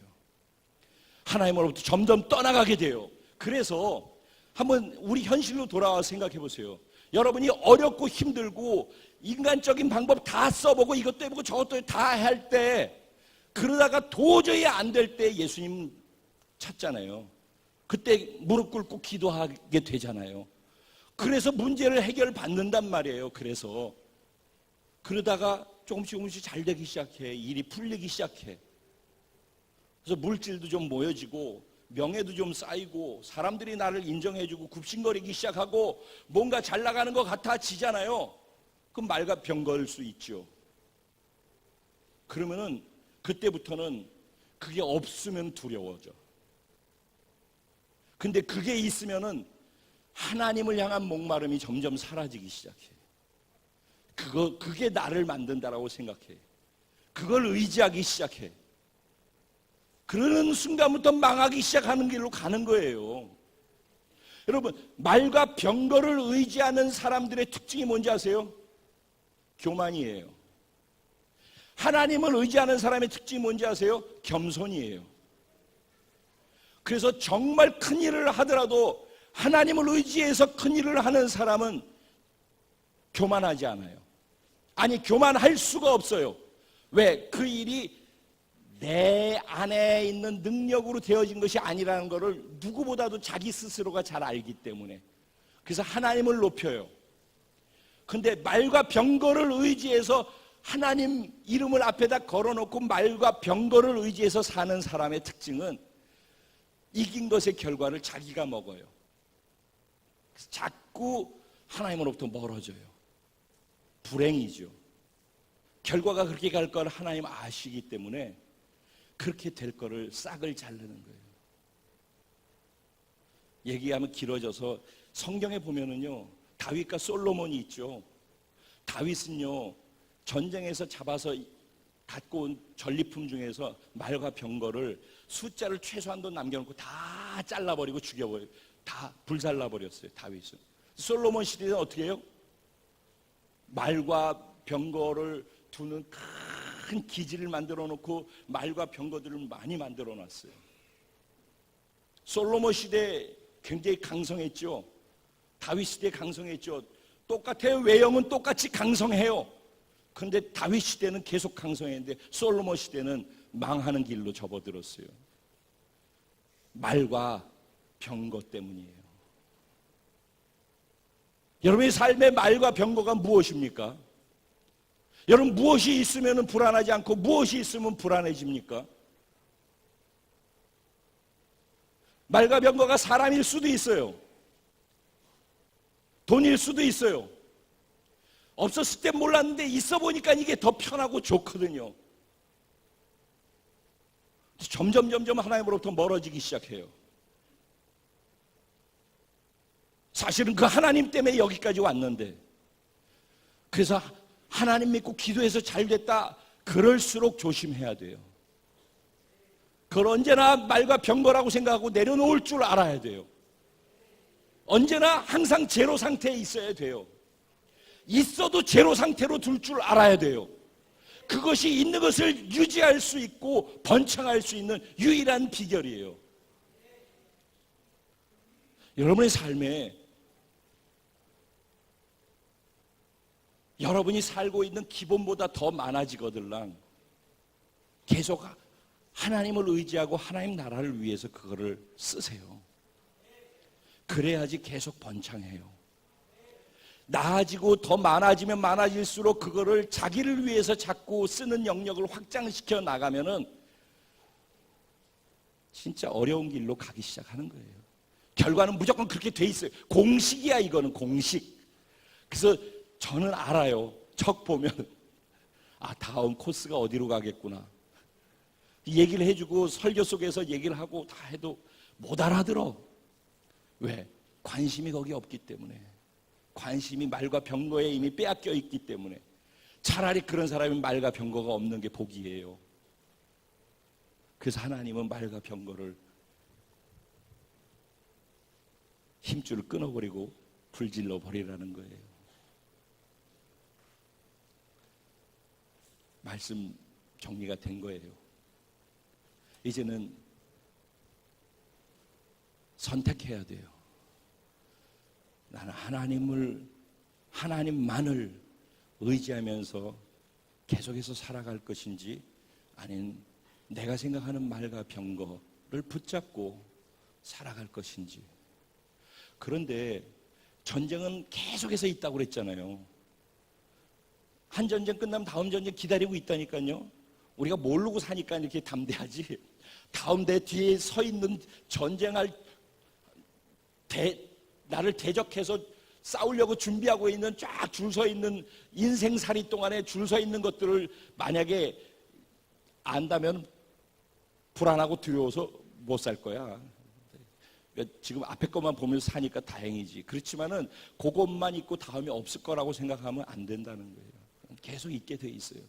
하나님으로부터 점점 떠나가게 돼요. 그래서 한번 우리 현실로 돌아와 생각해 보세요. 여러분이 어렵고 힘들고 인간적인 방법 다 써보고 이것도 해보고 저것도 다 할 때 그러다가 도저히 안 될 때 예수님 찾잖아요. 그때 무릎 꿇고 기도하게 되잖아요. 그래서 문제를 해결받는단 말이에요. 그래서 그러다가 조금씩 잘 되기 시작해. 일이 풀리기 시작해. 그래서 물질도 좀 모여지고 명예도 좀 쌓이고 사람들이 나를 인정해주고 굽신거리기 시작하고 뭔가 잘 나가는 것 같아지잖아요. 그럼 말과 병걸 수 있죠. 그러면은 그때부터는 그게 없으면 두려워져. 근데 그게 있으면은 하나님을 향한 목마름이 점점 사라지기 시작해. 그게 나를 만든다라고 생각해. 그걸 의지하기 시작해. 그러는 순간부터 망하기 시작하는 길로 가는 거예요. 여러분, 말과 병거를 의지하는 사람들의 특징이 뭔지 아세요? 교만이에요. 하나님을 의지하는 사람의 특징이 뭔지 아세요? 겸손이에요. 그래서 정말 큰 일을 하더라도 하나님을 의지해서 큰 일을 하는 사람은 교만하지 않아요. 아니, 교만할 수가 없어요. 왜? 그 일이 내 안에 있는 능력으로 되어진 것이 아니라는 것을 누구보다도 자기 스스로가 잘 알기 때문에. 그래서 하나님을 높여요. 근데 말과 병거를 의지해서 하나님 이름을 앞에다 걸어놓고 말과 병거를 의지해서 사는 사람의 특징은 이긴 것의 결과를 자기가 먹어요. 그래서 자꾸 하나님으로부터 멀어져요. 불행이죠. 결과가 그렇게 갈 걸 하나님 아시기 때문에 그렇게 될 거를 싹을 자르는 거예요. 얘기하면 길어져서 성경에 보면은요, 다윗과 솔로몬이 있죠. 다윗은요, 전쟁에서 잡아서 갖고 온 전리품 중에서 말과 병거를 숫자를 최소한도 남겨놓고 다 잘라버리고 죽여버려요. 다 불살라버렸어요, 다윗은. 솔로몬 시대는 어떻게 해요? 말과 병거를 두는 큰 기지를 만들어 놓고 말과 병거들을 많이 만들어 놨어요. 솔로몬 시대 굉장히 강성했죠. 다윗 시대 강성했죠. 똑같아요. 외형은 똑같이 강성해요. 그런데 다윗 시대는 계속 강성했는데 솔로몬 시대는 망하는 길로 접어들었어요. 말과 병거 때문이에요. 여러분의 삶의 말과 병거가 무엇입니까? 여러분, 무엇이 있으면 불안하지 않고 무엇이 있으면 불안해집니까? 말과 병거가 사람일 수도 있어요. 돈일 수도 있어요. 없었을 때 몰랐는데 있어 보니까 이게 더 편하고 좋거든요. 점점 하나님으로부터 멀어지기 시작해요. 사실은 그 하나님 때문에 여기까지 왔는데, 그래서 하나님 믿고 기도해서 잘 됐다, 그럴수록 조심해야 돼요. 그걸 언제나 말과 병거라고 생각하고 내려놓을 줄 알아야 돼요. 언제나 항상 제로 상태에 있어야 돼요. 있어도 제로 상태로 둘 줄 알아야 돼요. 그것이 있는 것을 유지할 수 있고 번창할 수 있는 유일한 비결이에요. 여러분의 삶에 여러분이 살고 있는 기본보다 더 많아지거들랑 계속 하나님을 의지하고 하나님 나라를 위해서 그거를 쓰세요. 그래야지 계속 번창해요. 나아지고 더 많아지면 많아질수록 그거를 자기를 위해서 자꾸 쓰는 영역을 확장시켜 나가면은 진짜 어려운 길로 가기 시작하는 거예요. 결과는 무조건 그렇게 돼 있어요. 공식이야, 이거는 공식. 그래서 저는 알아요. 척 보면 다음 코스가 어디로 가겠구나. 얘기를 해주고 설교 속에서 얘기를 하고 다 해도 못 알아들어. 왜? 관심이 거기 없기 때문에. 관심이 말과 병거에 이미 빼앗겨 있기 때문에. 차라리 그런 사람이 말과 병거가 없는 게 복이에요. 그래서 하나님은 말과 병거를 힘줄을 끊어버리고 불질러 버리라는 거예요. 말씀 정리가 된 거예요. 이제는 선택해야 돼요. 나는 하나님만을 의지하면서 계속해서 살아갈 것인지, 아닌 내가 생각하는 말과 병거를 붙잡고 살아갈 것인지. 그런데 전쟁은 계속해서 있다고 그랬잖아요. 한 전쟁 끝나면 다음 전쟁 기다리고 있다니까요. 우리가 모르고 사니까 이렇게 담대하지. 다음 내 뒤에 서 있는 전쟁할 나를 대적해서 싸우려고 준비하고 있는 쫙 줄 서 있는 인생살이 동안에 줄 서 있는 것들을 만약에 안다면 불안하고 두려워서 못 살 거야. 그러니까 지금 앞에 것만 보면서 사니까 다행이지. 그렇지만은 그것만 있고 다음에 없을 거라고 생각하면 안 된다는 거예요. 계속 있게 돼 있어요.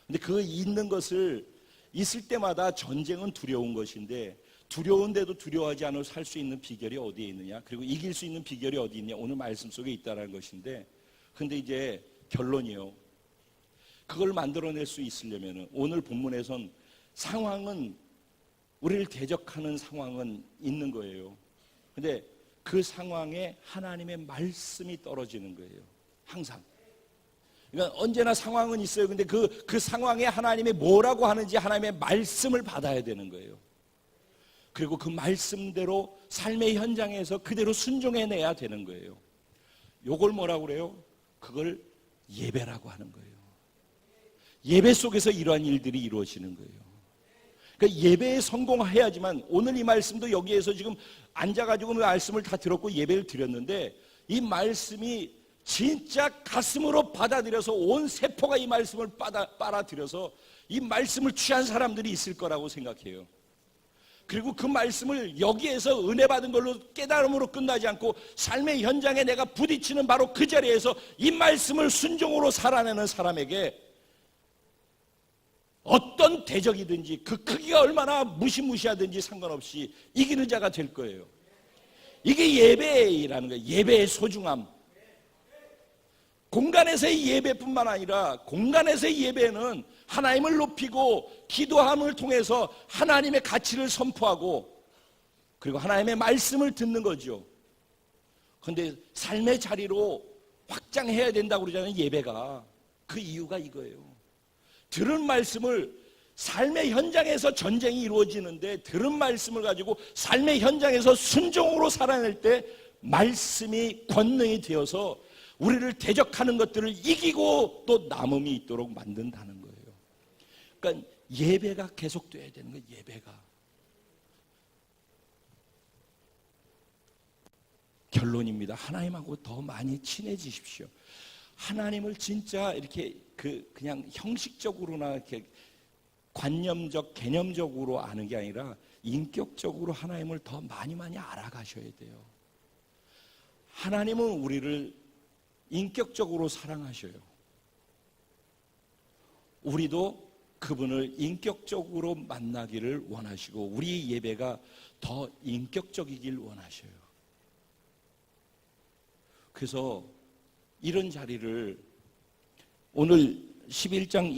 근데 그 있는 것을 있을 때마다 전쟁은 두려운 것인데, 두려운데도 두려워하지 않고 살 수 있는 비결이 어디에 있느냐, 그리고 이길 수 있는 비결이 어디 있냐, 오늘 말씀 속에 있다는 것인데, 근데 이제 결론이요, 그걸 만들어낼 수 있으려면 오늘 본문에선 상황은, 우리를 대적하는 상황은 있는 거예요. 근데 그 상황에 하나님의 말씀이 떨어지는 거예요. 항상. 그러니까 언제나 상황은 있어요. 근데 그 상황에 하나님이 뭐라고 하는지 하나님의 말씀을 받아야 되는 거예요. 그리고 그 말씀대로 삶의 현장에서 그대로 순종해내야 되는 거예요. 요걸 뭐라고 그래요? 그걸 예배라고 하는 거예요. 예배 속에서 이러한 일들이 이루어지는 거예요. 그러니까 예배에 성공해야지만, 오늘 이 말씀도 여기에서 지금 앉아가지고 그 말씀을 다 들었고 예배를 드렸는데, 이 말씀이 진짜 가슴으로 받아들여서 온 세포가 이 말씀을 빨아들여서 이 말씀을 취한 사람들이 있을 거라고 생각해요. 그리고 그 말씀을 여기에서 은혜 받은 걸로 깨달음으로 끝나지 않고 삶의 현장에 내가 부딪히는 바로 그 자리에서 이 말씀을 순종으로 살아내는 사람에게 어떤 대적이든지 그 크기가 얼마나 무시무시하든지 상관없이 이기는 자가 될 거예요. 이게 예배라는 거예요. 예배의 소중함. 공간에서의 예배뿐만 아니라 공간에서의 예배는 하나님을 높이고 기도함을 통해서 하나님의 가치를 선포하고 그리고 하나님의 말씀을 듣는 거죠. 그런데 삶의 자리로 확장해야 된다고 그러잖아요. 예배가. 그 이유가 이거예요. 들은 말씀을 삶의 현장에서 전쟁이 이루어지는데, 들은 말씀을 가지고 삶의 현장에서 순종으로 살아낼 때 말씀이 권능이 되어서 우리를 대적하는 것들을 이기고 또 남음이 있도록 만든다는 거예요. 그러니까 예배가 계속돼야 되는 거예요. 예배가. 결론입니다. 하나님하고 더 많이 친해지십시오. 하나님을 진짜 이렇게 그냥 형식적으로나 이렇게 관념적, 개념적으로 아는 게 아니라 인격적으로 하나님을 더 많이 알아가셔야 돼요. 하나님은 우리를 인격적으로 사랑하셔요. 우리도 그분을 인격적으로 만나기를 원하시고 우리 예배가 더 인격적이길 원하셔요. 그래서 이런 자리를 오늘 11장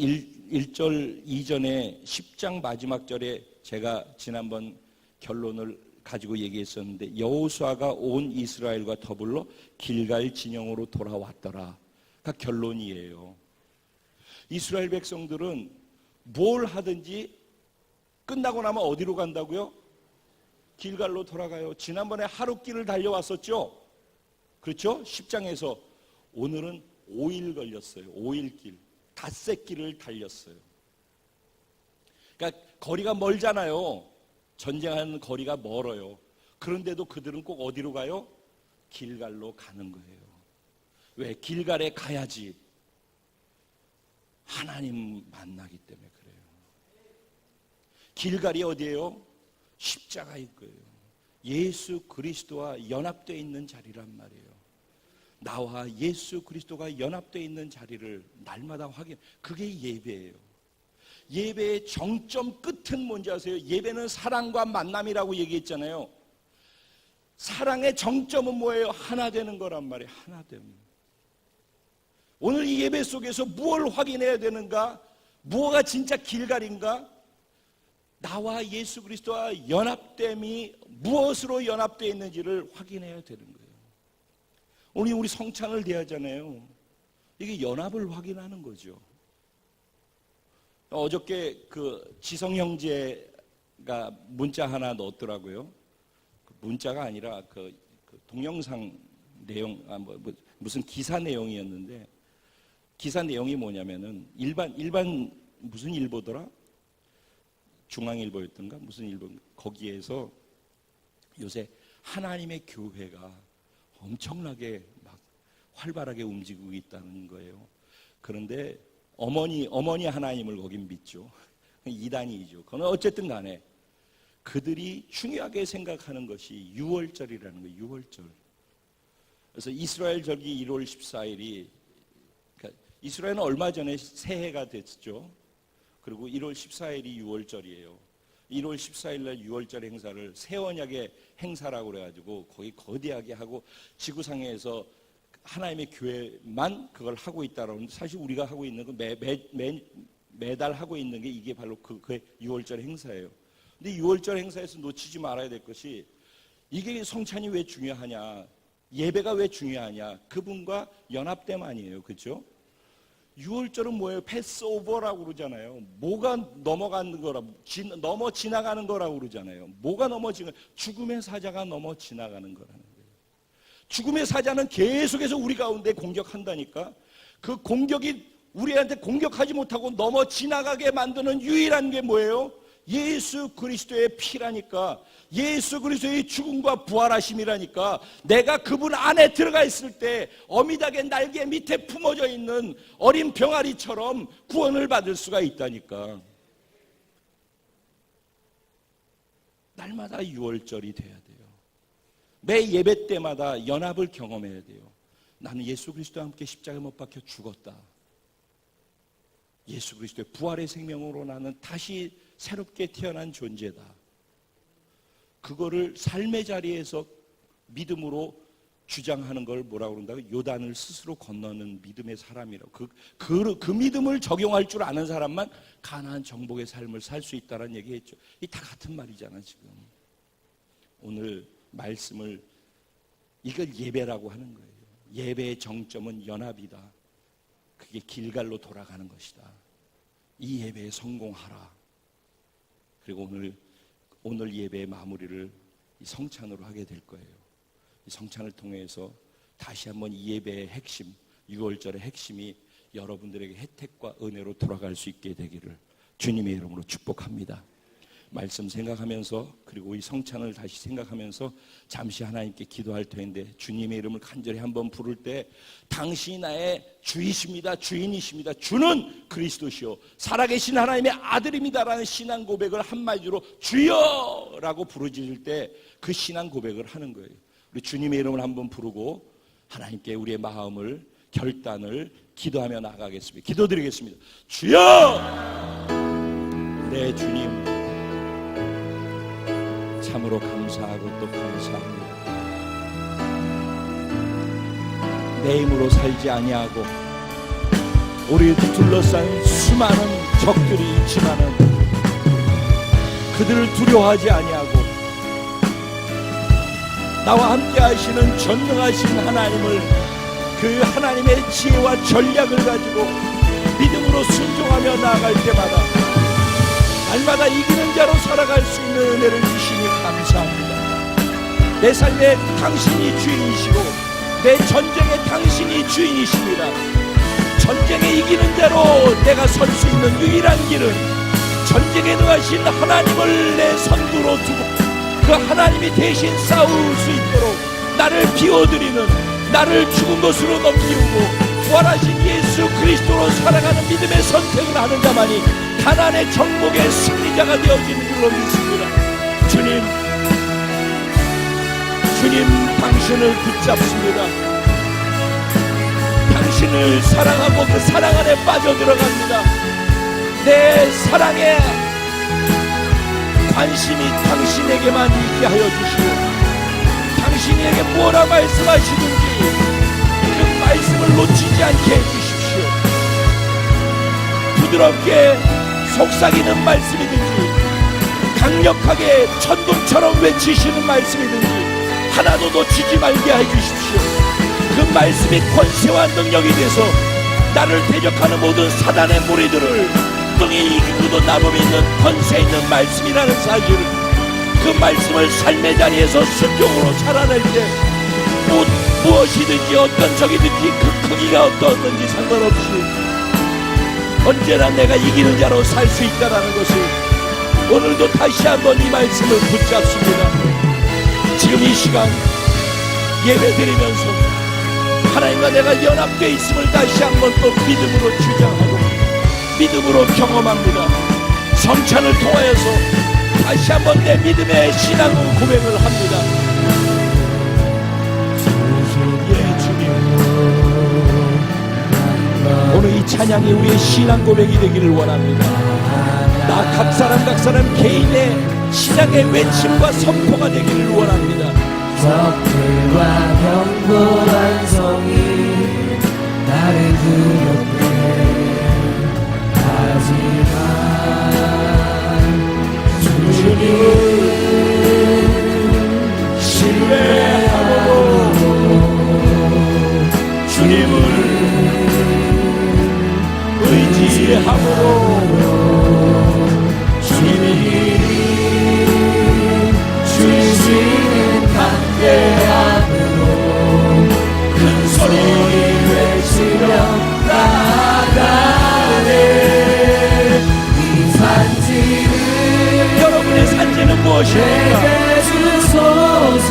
1절 이전에 10장 마지막 절에 제가 지난번 결론을 가지고 얘기했었는데, 여호수아가 온 이스라엘과 더불어 길갈 진영으로 돌아왔더라. 그 결론이에요. 이스라엘 백성들은 뭘 하든지 끝나고 나면 어디로 간다고요? 길갈로 돌아가요. 지난번에 하룻길을 달려왔었죠. 그렇죠? 10장에서. 오늘은 5일 걸렸어요. 5일 길. 닷새길을 달렸어요. 그러니까 거리가 멀잖아요. 전쟁하는 거리가 멀어요. 그런데도 그들은 꼭 어디로 가요? 길갈로 가는 거예요. 왜? 길갈에 가야지 하나님 만나기 때문에 그래요. 길갈이 어디예요? 십자가일 거예요. 예수 그리스도와 연합되어 있는 자리란 말이에요. 나와 예수 그리스도가 연합되어 있는 자리를 날마다 확인, 그게 예배예요. 예배의 정점 끝은 뭔지 아세요? 예배는 사랑과 만남이라고 얘기했잖아요. 사랑의 정점은 뭐예요? 하나 되는 거란 말이에요. 하나됨. 오늘 이 예배 속에서 무엇을 확인해야 되는가? 무엇가 진짜 길갈인가? 나와 예수 그리스도와 연합됨이 무엇으로 연합되어 있는지를 확인해야 되는 거예요. 오늘 우리 성찬을 대하잖아요. 이게 연합을 확인하는 거죠. 어저께 그 지성 형제가 문자 하나 넣었더라고요. 문자가 아니라 그 동영상 내용, 무슨 기사 내용이었는데, 기사 내용이 뭐냐면은 일반 무슨 일보더라? 중앙일보였던가 무슨 일보, 거기에서 요새 하나님의 교회가 엄청나게 막 활발하게 움직이고 있다는 거예요. 그런데 어머니 하나님을 거긴 믿죠. 이단이죠. 그건 어쨌든 간에 그들이 중요하게 생각하는 것이 유월절이라는 거예요. 유월절. 그래서 이스라엘 절기 1월 14일이, 그러니까 이스라엘은 얼마 전에 새해가 됐죠. 그리고 1월 14일이 유월절이에요. 1월 14일 날 유월절 행사를 새언약의 행사라고 그래가지고 거기 거대하게 하고, 지구상에서 하나님의 교회만 그걸 하고 있다라는데, 사실 우리가 하고 있는 건 매달 하고 있는 게 이게 바로 그의 유월절 행사예요. 근데 유월절 행사에서 놓치지 말아야 될 것이, 이게 성찬이 왜 중요하냐, 예배가 왜 중요하냐, 그분과 연합됨 아니에요. 그렇죠? 유월절은 뭐예요? 패스오버라고 그러잖아요. 뭐가 넘어가는 거라, 넘어 지나가는 거라고 그러잖아요. 뭐가 죽음의 사자가 넘어 지나가는 거라는 거예요. 죽음의 사자는 계속해서 우리 가운데 공격한다니까. 그 공격이 우리한테 공격하지 못하고 넘어 지나가게 만드는 유일한 게 뭐예요? 예수 그리스도의 피라니까. 예수 그리스도의 죽음과 부활하심이라니까. 내가 그분 안에 들어가 있을 때 어미닭의 날개 밑에 품어져 있는 어린 병아리처럼 구원을 받을 수가 있다니까. 날마다 유월절이 돼야 돼요. 매 예배 때마다 연합을 경험해야 돼요. 나는 예수 그리스도와 함께 십자가에 못 박혀 죽었다. 예수 그리스도의 부활의 생명으로 나는 다시 새롭게 태어난 존재다. 그거를 삶의 자리에서 믿음으로 주장하는 걸 뭐라고 그런다고? 요단을 스스로 건너는 믿음의 사람이라고. 그 믿음을 적용할 줄 아는 사람만 가나안 정복의 삶을 살 수 있다는 얘기했죠. 이 다 같은 말이잖아 지금. 오늘 말씀을, 이걸 예배라고 하는 거예요. 예배의 정점은 연합이다. 그게 길갈로 돌아가는 것이다. 이 예배에 성공하라. 그리고 오늘 예배의 마무리를 이 성찬으로 하게 될 거예요. 이 성찬을 통해서 다시 한번 이 예배의 핵심, 6월절의 핵심이 여러분들에게 혜택과 은혜로 돌아갈 수 있게 되기를 주님의 이름으로 축복합니다. 말씀 생각하면서, 그리고 이 성찬을 다시 생각하면서 잠시 하나님께 기도할 텐데, 주님의 이름을 간절히 한번 부를 때, 당신이 나의 주이십니다, 주인이십니다, 주는 그리스도시요 살아계신 하나님의 아들입니다라는 신앙 고백을 한마디로 주여라고 부르짖을 때 그 신앙 고백을 하는 거예요. 우리 주님의 이름을 한번 부르고 하나님께 우리의 마음을, 결단을 기도하며 나가겠습니다. 기도드리겠습니다. 주여! 네, 주님, 참으로 감사하고 또 감사합니다. 내 힘으로 살지 아니하고 우리를 둘러싼 수많은 적들이 있지만은 그들을 두려워하지 아니하고 나와 함께 하시는 전능하신 하나님을, 그 하나님의 지혜와 전략을 가지고 믿음으로 순종하며 나아갈 때마다 날마다 이기는 자로 살아갈 수 있는 은혜를 주시니 감사합니다. 내 삶에 당신이 주인이시고 내 전쟁에 당신이 주인이십니다. 전쟁에 이기는 자로 내가 설 수 있는 유일한 길은 전쟁에 능하신 하나님을 내 선두로 두고 그 하나님이 대신 싸울 수 있도록 나를 비워드리는, 나를 죽은 것으로 넘기우고 부활하신 예수 그리스도로 살아가는 믿음의 선택을 하는 자만이 가나안의 정복의 승리자가 되어지는 줄로 믿습니다. 주님, 당신을 붙잡습니다. 당신을 사랑하고 그 사랑 안에 빠져들어갑니다. 내 사랑에 관심이 당신에게만 있게 하여 주시고, 당신에게 뭐라 말씀하시든지 그 말씀을 놓치지 않게 해주십시오. 부드럽게 속삭이는 말씀이든지 강력하게 천둥처럼 외치시는 말씀이든지 하나도 놓치지 말게 해주십시오. 그 말씀이 권세와 능력이 돼서 나를 대적하는 모든 사단의 무리들을 천둥이 이기고도 남음이 있는 권세 있는 말씀이라는 사실을, 그 말씀을 삶의 자리에서 순종으로 살아낼 때 무엇이든지 어떤 적이든지 그 크기가 어떠든지 상관없이 언제나 내가 이기는 자로 살 수 있다는 것을 오늘도 다시 한번 이 말씀을 붙잡습니다. 지금 이 시간 예배드리면서 하나님과 내가 연합되어 있음을 다시 한번 또 믿음으로 주장하고 믿음으로 경험합니다. 성찬을 통하여서 다시 한번 내 믿음의 신앙을 고백을 합니다. 예, 주님, 오늘 이 찬양이 우리의 신앙 고백이 되기를 원합니다. 나 각 사람 개인의 신앙의 외침과 선포가 되기를 원합니다. 적들과 경고한 성이 나를 두렵게 하지만 주님을 신뢰함으로 주님을 의지함으로 주님이 주시는 담대함으로 큰 소리 외치며 나아가네. 이 산지를 여러분의 산지는 무엇입니까? 내게 주소서.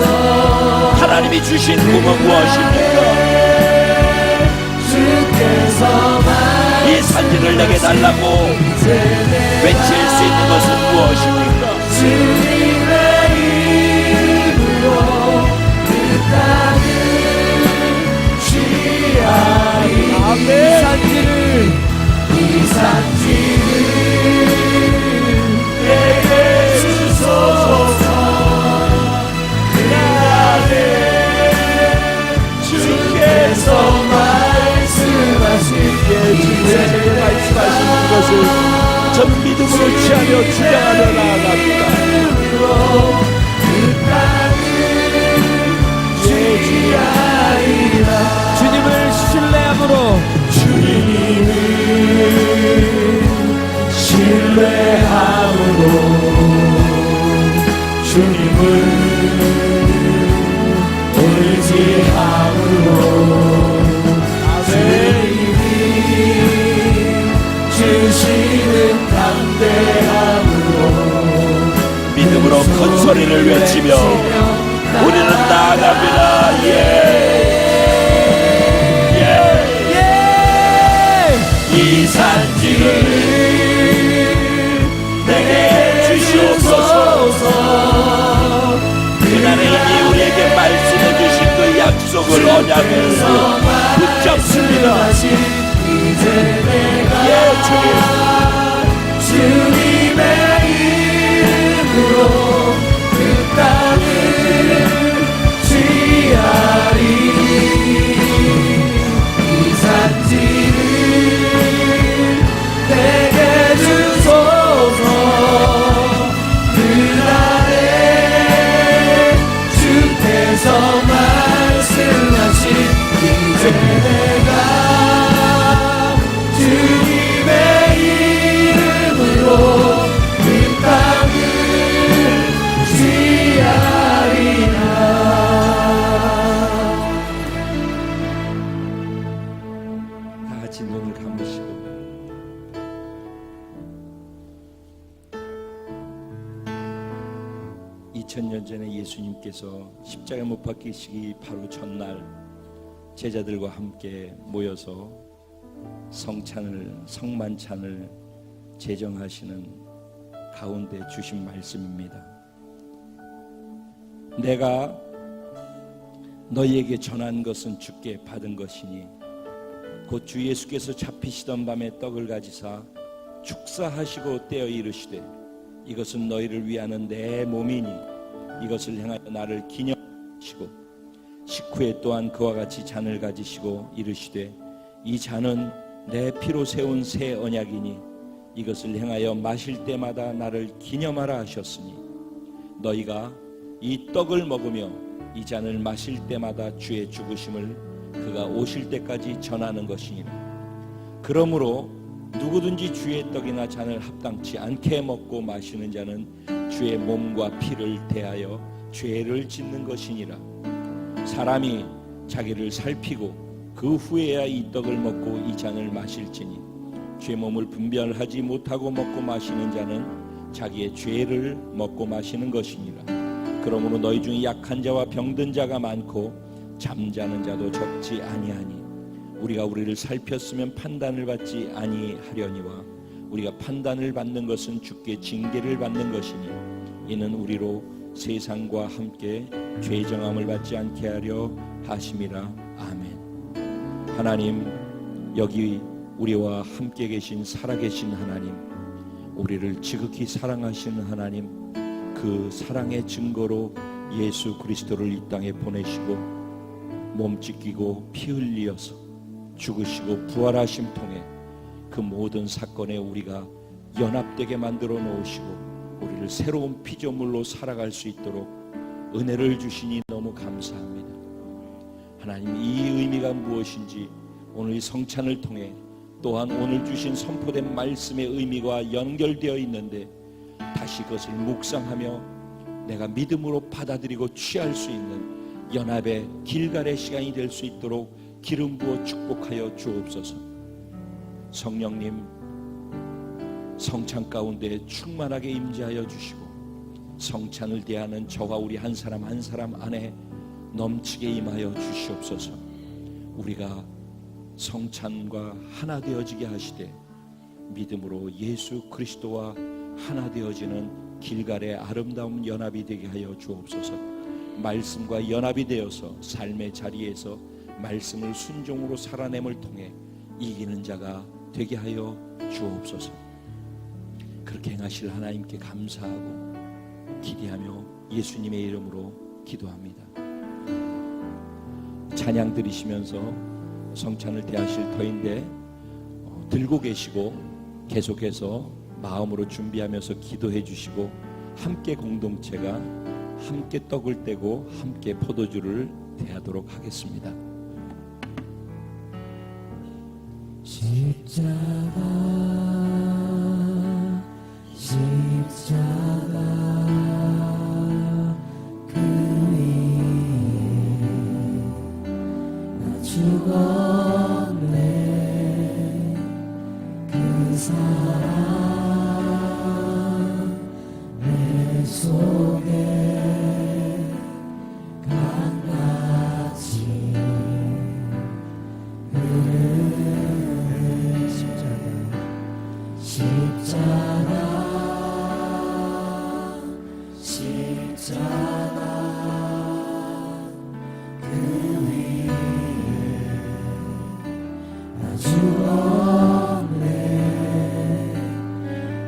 하나님이 주신 꿈은 무엇입니까? 주께서만 이 산지를 내게 달라고 외칠 수 있는 것은 무엇입니까? 주님의 이름으로 그 땅을 취하리. 이 산지를 내게 주소서. 그날에 주께서 말씀하신 주님의 말씀하신 것을 저는 믿음으로 취하며 주장하며 나아갑니다. 그 땅을 취하리라. 주님을 신뢰함으로 주님을 신뢰함으로 주님을 의지함으로 주님이 주시는 담대함으로 믿음으로 큰 소리를 외치며 우리는 나아갑니다. 이 산지를 내게 주시옵소서. 그날에 이미 우리에게 말씀해 주신 그 약속을 언약을 붙잡습니다. 이제 내가 주님의 이름으로 그 땅을 취하리. 이 산지를 내게 주소서. 그날에 주께서 말씀하신 이제 내가 주님의 이름으로 그 땅을 취하리라. 다 같이 눈을 감으시고 (2000년) 전에 예수님께서 십자가에 못 박히시기 바로 전날 제자들과 함께 모여서 성만찬을 제정하시는 가운데 주신 말씀입니다. 내가 너희에게 전한 것은 주께 받은 것이니 곧 주 예수께서 잡히시던 밤에 떡을 가지사 축사하시고 떼어 이르시되 이것은 너희를 위하는 내 몸이니 이것을 행하여 나를 기념하시고 식후에 또한 그와 같이 잔을 가지시고 이르시되 이 잔은 내 피로 세운 새 언약이니 이것을 행하여 마실 때마다 나를 기념하라 하셨으니 너희가 이 떡을 먹으며 이 잔을 마실 때마다 주의 죽으심을 그가 오실 때까지 전하는 것이니라. 그러므로 누구든지 주의 떡이나 잔을 합당치 않게 먹고 마시는 자는 주의 몸과 피를 대하여 죄를 짓는 것이니라. 사람이 자기를 살피고 그 후에야 이 떡을 먹고 이 잔을 마실지니 죄 몸을 분별하지 못하고 먹고 마시는 자는 자기의 죄를 먹고 마시는 것이니라. 그러므로 너희 중에 약한 자와 병든 자가 많고 잠자는 자도 적지 아니하니 우리가 우리를 살폈으면 판단을 받지 아니하려니와 우리가 판단을 받는 것은 주께 징계를 받는 것이니 이는 우리로 세상과 함께 죄정함을 받지 않게 하려 하심이라. 아멘. 하나님, 여기 우리와 함께 계신 살아계신 하나님, 우리를 지극히 사랑하시는 하나님, 그 사랑의 증거로 예수 그리스도를 이 땅에 보내시고 몸 찢기고 피 흘리어서 죽으시고 부활하심 통해 그 모든 사건에 우리가 연합되게 만들어 놓으시고 우리를 새로운 피조물로 살아갈 수 있도록 은혜를 주시니 너무 감사합니다. 하나님, 이 의미가 무엇인지 오늘 이 성찬을 통해 또한 오늘 주신 선포된 말씀의 의미가 연결되어 있는데 다시 그것을 묵상하며 내가 믿음으로 받아들이고 취할 수 있는 연합의 길갈의 시간이 될 수 있도록 기름 부어 축복하여 주옵소서. 성령님, 성찬 가운데 충만하게 임재하여 주시고 성찬을 대하는 저와 우리 한 사람 한 사람 안에 넘치게 임하여 주시옵소서. 우리가 성찬과 하나 되어지게 하시되 믿음으로 예수 그리스도와 하나 되어지는 길갈의 아름다운 연합이 되게 하여 주옵소서. 말씀과 연합이 되어서 삶의 자리에서 말씀을 순종으로 살아냄을 통해 이기는 자가 되게 하여 주옵소서. 그렇게 행하실 하나님께 감사하고 기대하며 예수님의 이름으로 기도합니다. 찬양 드리시면서 성찬을 대하실 터인데 들고 계시고 계속해서 마음으로 준비하면서 기도해 주시고 함께 공동체가 함께 떡을 떼고 함께 포도주를 대하도록 하겠습니다. 십자가 그 위에 나 죽었네. 그 사랑 내 속에 강같이 십자가 그 위에 나 죽었네.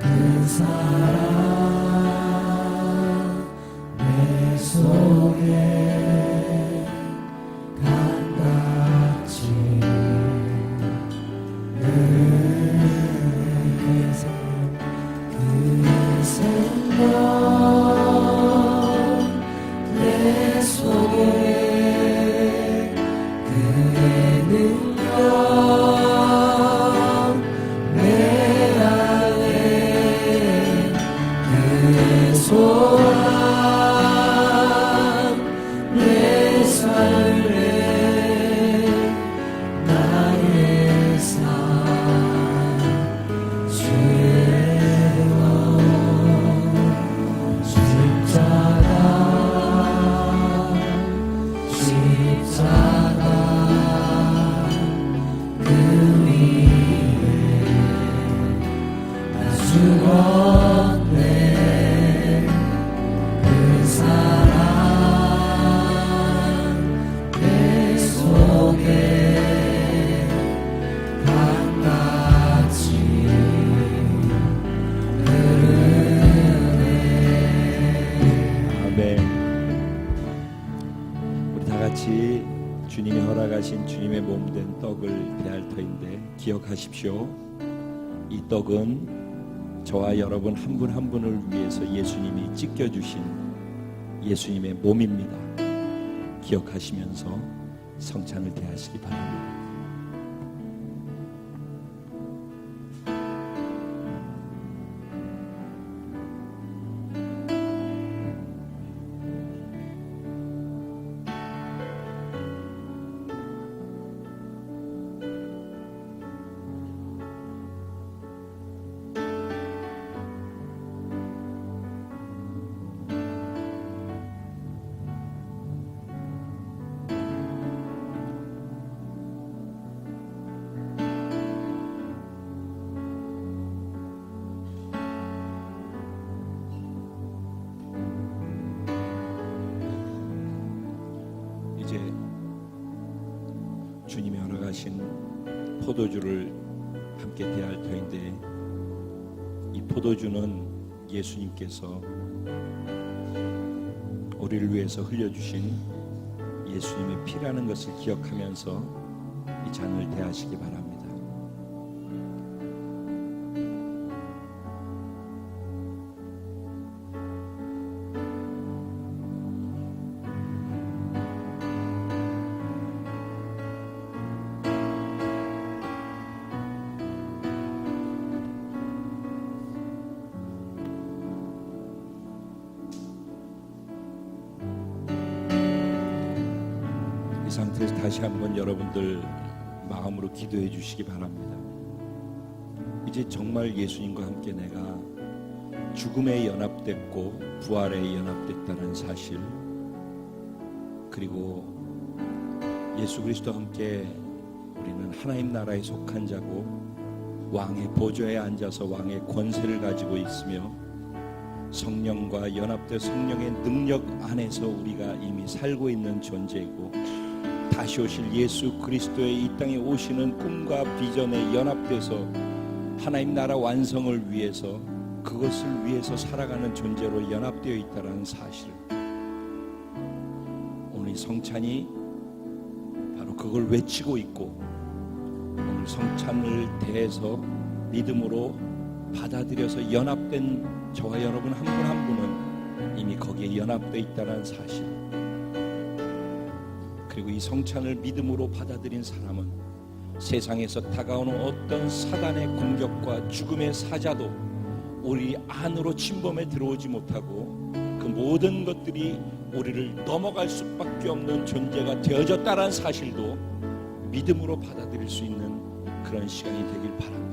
그 사랑 내 속에 강같이 그 생명 내 속에 그의 능력 내 안에 그의 소망 내 삶에 나의 삶 죽었네. 그 사랑 내 속에 강같이 아멘. 우리 다 같이 주님이 허락하신 주님의 몸된 떡을 대할 터인데 기억하십시오. 이 떡은 저와 여러분 한 분 한 분을 위해서 예수님이 찢겨주신 예수님의 몸입니다. 기억하시면서 성찬을 대하시기 바랍니다. 가신 포도주를 함께 대할 터인데, 이 포도주는 예수님께서 우리를 위해서 흘려주신 예수님의 피라는 것을 기억하면서 이 잔을 대하시기 바랍니다. 이 상태에서 다시 한번 여러분들 마음으로 기도해 주시기 바랍니다. 이제 정말 예수님과 함께 내가 죽음에 연합됐고 부활에 연합됐다는 사실, 그리고 예수 그리스도와 함께 우리는 하나님 나라에 속한 자고 왕의 보좌에 앉아서 왕의 권세를 가지고 있으며 성령과 연합된 성령의 능력 안에서 우리가 이미 살고 있는 존재이고, 다시 오실 예수 그리스도의 이 땅에 오시는 꿈과 비전에 연합돼서 하나님 나라 완성을 위해서, 그것을 위해서 살아가는 존재로 연합되어 있다는 사실, 오늘 성찬이 바로 그걸 외치고 있고, 오늘 성찬을 대해서 믿음으로 받아들여서 연합된 저와 여러분 한 분 한 분은 이미 거기에 연합되어 있다는 사실, 그리고 이 성찬을 믿음으로 받아들인 사람은 세상에서 다가오는 어떤 사단의 공격과 죽음의 사자도 우리 안으로 침범해 들어오지 못하고, 그 모든 것들이 우리를 넘어갈 수밖에 없는 존재가 되어졌다는 사실도 믿음으로 받아들일 수 있는 그런 시간이 되길 바랍니다.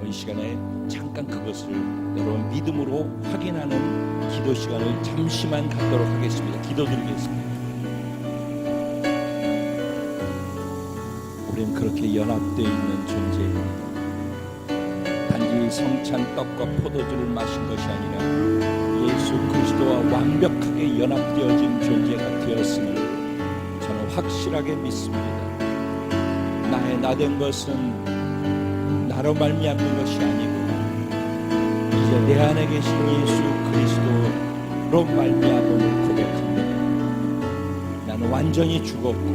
이 시간에 잠깐 그것을 여러분 믿음으로 확인하는 기도 시간을 잠시만 갖도록 하겠습니다. 기도드리겠습니다. 우리는 그렇게 연합되어 있는 존재입니다. 단지 성찬 떡과 포도주를 마신 것이 아니라 예수 그리스도와 완벽하게 연합되어진 존재가 되었음을 저는 확실하게 믿습니다. 나의 나된 것은 나로 말미암는 것이 아니고 이제 내 안에 계신 예수 그리스도로 말미암음을 고백합니다. 나는 완전히 죽었고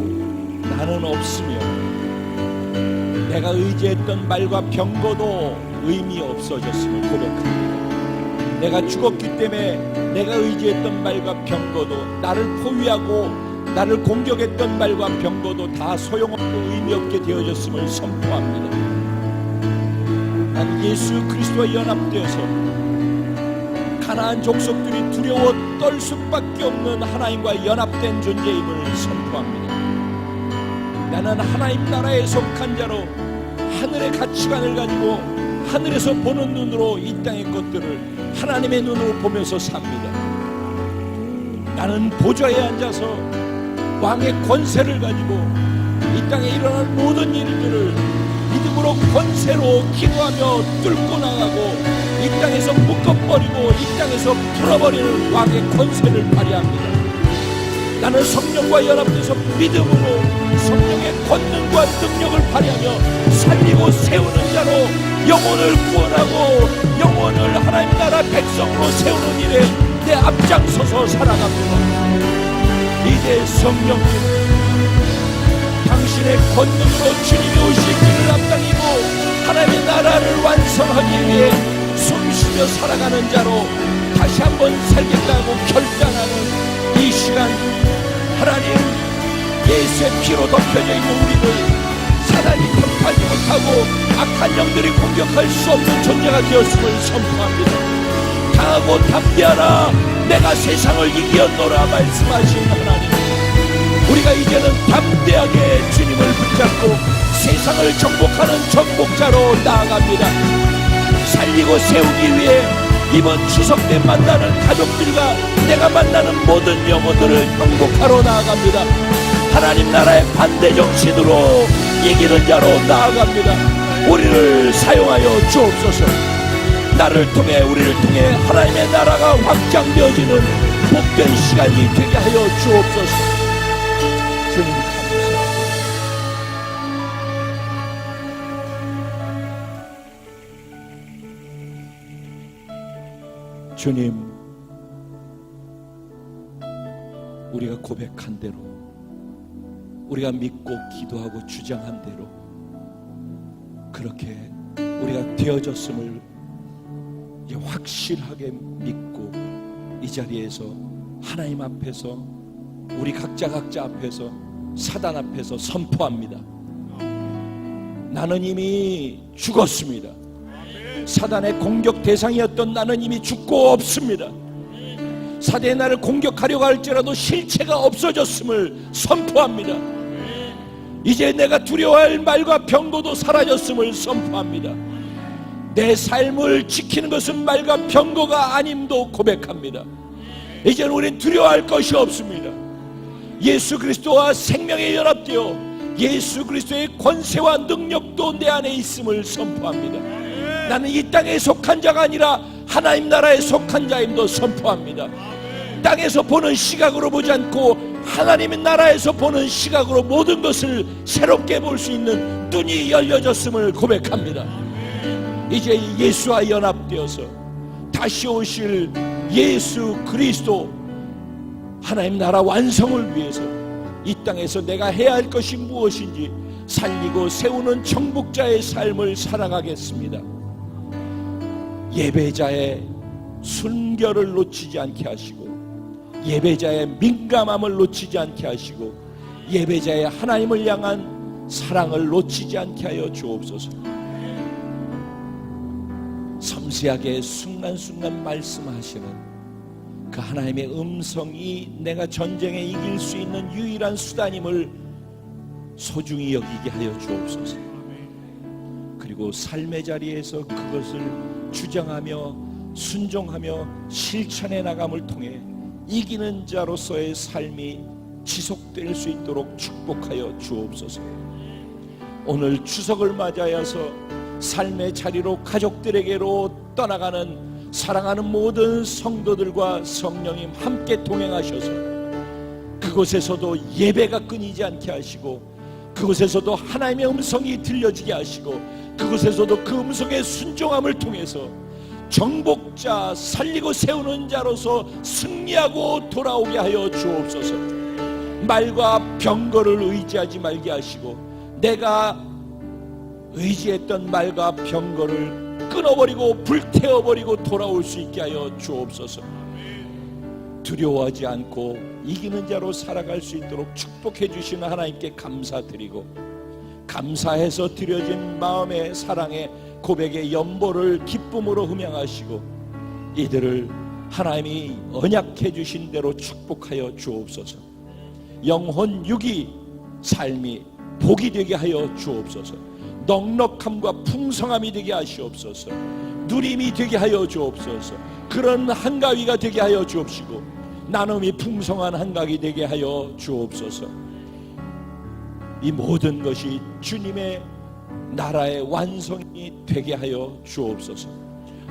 나는 없으며 내가 의지했던 말과 병거도 의미 없어졌음을 고백합니다. 내가 죽었기 때문에 내가 의지했던 말과 병거도, 나를 포위하고 나를 공격했던 말과 병거도 다 소용없고 의미 없게 되어졌음을 선포합니다. 나는 예수 그리스도와 연합되어서 가나안 족속들이 두려워 떨 수밖에 없는 하나님과 연합된 존재임을 선포합니다. 나는 하나님 나라에 속한 자로 하늘의 가치관을 가지고 하늘에서 보는 눈으로 이 땅의 것들을 하나님의 눈으로 보면서 삽니다. 나는 보좌에 앉아서 왕의 권세를 가지고 이 땅에 일어난 모든 일들을 믿음으로 권세로 기도하며 뚫고 나가고 이 땅에서 묶어버리고 이 땅에서 풀어버리는 왕의 권세를 발휘합니다. 나는 성령과 연합돼서 믿음으로 성령의 권능과 능력을 발휘하며 살리고 세우는 자로 영혼을 구원하고 영혼을 하나님 나라 백성으로 세우는 일에 내 앞장서서 살아갑니다. 이제 성령님, 당신의 권능으로 주님이 오실 길을 앞당기고 하나님의 나라를 완성하기 위해 숨쉬며 살아가는 자로 다시 한번 살겠다고 결단하는 이 시간, 하나님, 예수의 피로 덮여져 있는 우리를 사단이 탐하지 못하고 악한 영들이 공격할 수 없는 존재가 되었음을 선포합니다. 강하고 담대하라, 내가 세상을 이기었노라 말씀하신 하나님, 우리가 이제는 담대하게 주님을 붙잡고 세상을 정복하는 정복자로 나아갑니다. 살리고 세우기 위해 이번 추석 때 만나는 가족들과 내가 만나는 모든 영혼들을 정복하러 나아갑니다. 하나님 나라의 반대 정신으로 이기는 자로 나아갑니다. 우리를 사용하여 주옵소서. 나를 통해 우리를 통해 하나님의 나라가 확장되어지는 복된 시간이 되게 하여 주옵소서. 주님 감사합니다. 주님, 우리가 고백한 대로, 우리가 믿고 기도하고 주장한 대로 그렇게 우리가 되어졌음을 이제 확실하게 믿고 이 자리에서 하나님 앞에서 우리 각자 앞에서 사단 앞에서 선포합니다. 나는 이미 죽었습니다. 사단의 공격 대상이었던 나는 이미 죽고 없습니다. 사대의 나를 공격하려고 할지라도 실체가 없어졌음을 선포합니다. 이제 내가 두려워할 말과 병고도 사라졌음을 선포합니다. 내 삶을 지키는 것은 말과 병고가 아님도 고백합니다. 이제는 우린 두려워할 것이 없습니다. 예수 그리스도와 생명에 연합되어 예수 그리스도의 권세와 능력도 내 안에 있음을 선포합니다. 나는 이 땅에 속한 자가 아니라 하나님 나라에 속한 자임도 선포합니다. 땅에서 보는 시각으로 보지 않고 하나님의 나라에서 보는 시각으로 모든 것을 새롭게 볼 수 있는 눈이 열려졌음을 고백합니다. 이제 예수와 연합되어서 다시 오실 예수 그리스도 하나님 나라 완성을 위해서 이 땅에서 내가 해야 할 것이 무엇인지 살리고 세우는 정복자의 삶을 살아가겠습니다. 예배자의 순결을 놓치지 않게 하시고 예배자의 민감함을 놓치지 않게 하시고 예배자의 하나님을 향한 사랑을 놓치지 않게 하여 주옵소서. 섬세하게 순간순간 말씀하시는 그 하나님의 음성이 내가 전쟁에 이길 수 있는 유일한 수단임을 소중히 여기게 하여 주옵소서. 그리고 삶의 자리에서 그것을 주장하며 순종하며 실천해 나감을 통해 이기는 자로서의 삶이 지속될 수 있도록 축복하여 주옵소서. 오늘 추석을 맞아서 삶의 자리로 가족들에게로 떠나가는 사랑하는 모든 성도들과 성령님 함께 동행하셔서 그곳에서도 예배가 끊이지 않게 하시고 그곳에서도 하나님의 음성이 들려지게 하시고 그곳에서도 그 음성의 순종함을 통해서 정복자 살리고 세우는 자로서 승리하고 돌아오게 하여 주옵소서. 말과 병거를 의지하지 말게 하시고 내가 의지했던 말과 병거를 끊어버리고 불태워버리고 돌아올 수 있게 하여 주옵소서. 두려워하지 않고 이기는 자로 살아갈 수 있도록 축복해 주시는 하나님께 감사드리고 감사해서 드려진 마음의 사랑의 고백의 연보를 기쁨으로 흠양하시고 이들을 하나님이 언약해 주신 대로 축복하여 주옵소서. 영혼 육이 삶이 복이 되게 하여 주옵소서. 넉넉함과 풍성함이 되게 하시옵소서. 누림이 되게 하여 주옵소서. 그런 한가위가 되게 하여 주옵시고 나눔이 풍성한 한가위 되게 하여 주옵소서. 이 모든 것이 주님의 나라의 완성이 되게 하여 주옵소서.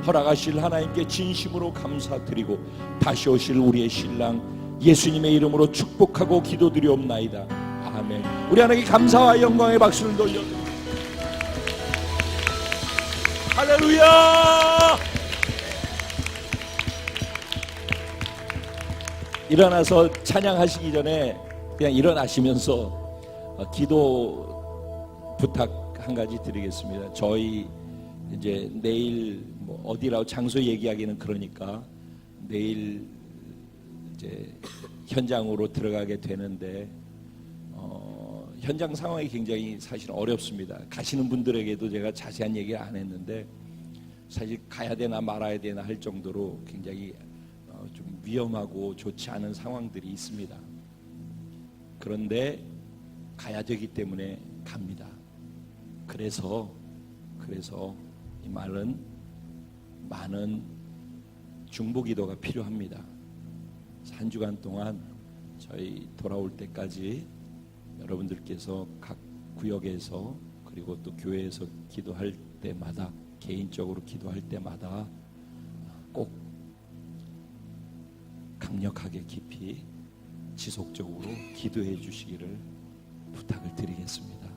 허락하실 하나님께 진심으로 감사드리고 다시 오실 우리의 신랑 예수님의 이름으로 축복하고 기도드리옵나이다. 아멘. 우리 하나님께 감사와 영광의 박수를 돌려드립니다. 할렐루야. 일어나서 찬양하시기 전에 그냥 일어나시면서 기도 부탁 한 가지 드리겠습니다. 저희 이제 내일 뭐 어디라고 장소 얘기하기는 그러니까 내일 이제 현장으로 들어가게 되는데 현장 상황이 굉장히 사실 어렵습니다. 가시는 분들에게도 제가 자세한 얘기를 안 했는데 사실 가야 되나 말아야 되나 할 정도로 굉장히 좀 위험하고 좋지 않은 상황들이 있습니다. 그런데 가야 되기 때문에 갑니다. 그래서 이 말은 많은 중보기도가 필요합니다. 한 주간 동안 저희 돌아올 때까지 여러분들께서 각 구역에서 그리고 또 교회에서 기도할 때마다 개인적으로 기도할 때마다 꼭 강력하게 깊이 지속적으로 기도해 주시기를 부탁을 드리겠습니다.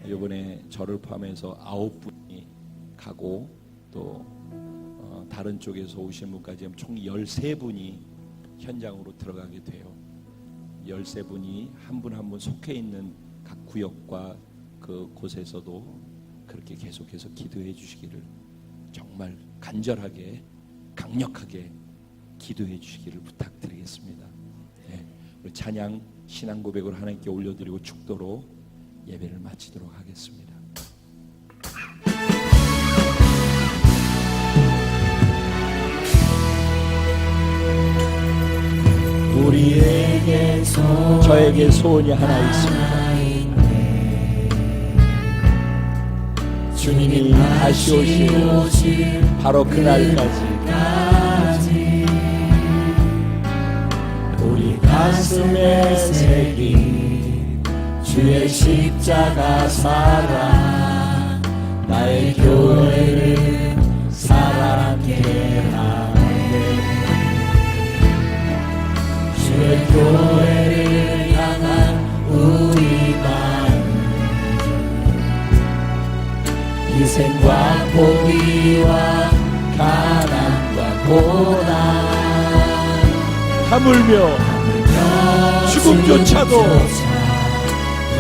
이번에 저를 포함해서 9분이 가고 또 다른 쪽에서 오신 분까지 총 13분이 현장으로 들어가게 돼요. 13분이 한 분 한 분 속해 있는 각 구역과 그 곳에서도 그렇게 계속해서 기도해 주시기를, 정말 간절하게 강력하게 기도해 주시기를 부탁드리겠습니다. 네, 우리 찬양 신앙 고백을 하나님께 올려드리고 축도로 예배를 마치도록 하겠습니다. 우리에게 저에게 소원이 하나 있습니다. 주님이 다시 오실 바로 그날까지 우리 가슴에 새긴 주의 십자가 사랑, 나의 교회를 사랑케 하네. 주의 교회를 향한 우리 마음, 희생과 포기와 가난과 고난, 하물며 죽음조차도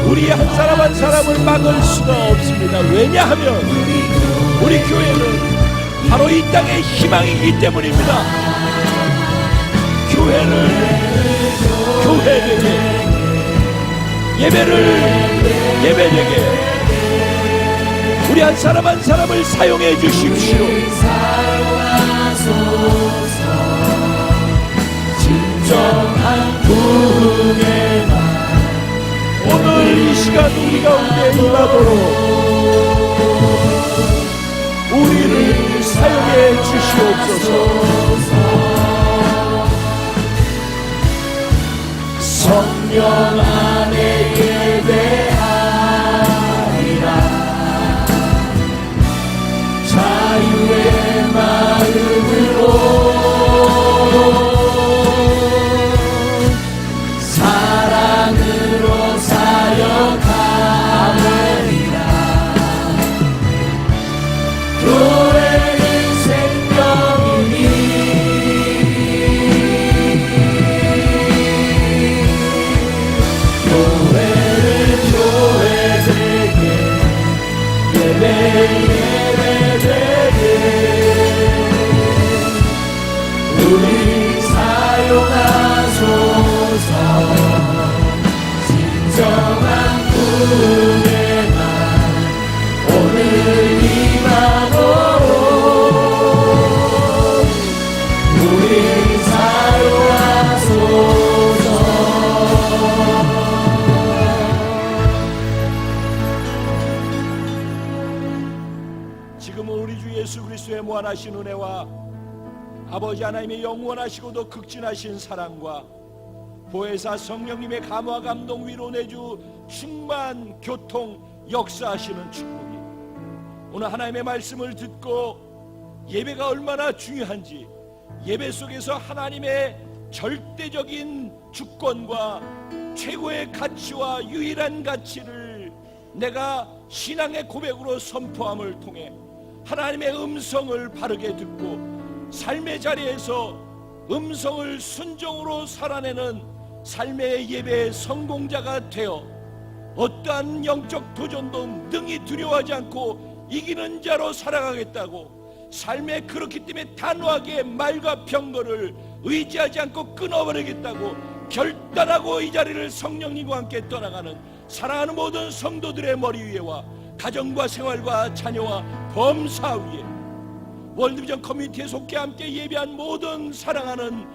우리 한 사람 한 사람을 막을 수가 없습니다. 왜냐하면 우리 교회는 바로 이 땅의 희망이기 때문입니다. 교회되게, 예배되게 우리 한 사람 한 사람을 사용해 주십시오. 진정한 구원의 날, 오늘 이 시간 우리 가운데 임하도록 우리를 사용해 주시옵소서. 성령 안에 예배하리라. 자유의 마음으로 사랑으로 사역하리라. 교회는 생명이니 우리 사용하소서. 진정한 구원의 날 오늘 임하도록 우리 사용하소서. 지금은 우리 주 예수 그리스도의 무한하신 은혜와 아버지 하나님의 영원하시고도 극진하신 사랑과 보혜사 성령님의 감화 감동 위로 내주 충만 교통 역사하시는 축복이 오늘 하나님의 말씀을 듣고 예배가 얼마나 중요한지, 예배 속에서 하나님의 절대적인 주권과 최고의 가치와 유일한 가치를 내가 신앙의 고백으로 선포함을 통해 하나님의 음성을 바르게 듣고 삶의 자리에서 음성을 순종으로 살아내는 삶의 예배의 성공자가 되어 어떠한 영적 도전도 능히 두려워하지 않고 이기는 자로 살아가겠다고, 삶에 그렇기 때문에 단호하게 말과 병거를 의지하지 않고 끊어버리겠다고 결단하고 이 자리를 성령님과 함께 떠나가는 사랑하는 모든 성도들의 머리 위에와 가정과 생활과 자녀와 범사 위에, 월드비전 커뮤니티에 속해 함께 예배한 모든 사랑하는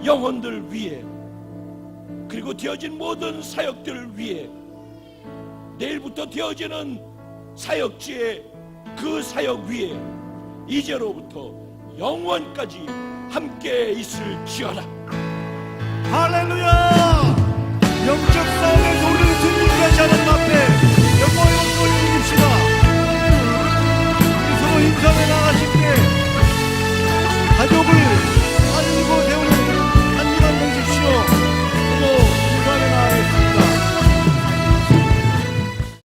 영혼들 위에, 그리고 되어진 모든 사역들 위에, 내일부터 되어지는 사역지의 그 사역 위에 이제로부터 영원까지 함께 있을지어다. 할렐루야! 영적 싸움의 노래를 듣는다지 않은 앞에 영광의 목소리를 드립시다. 우리 서로 인사해 나가자.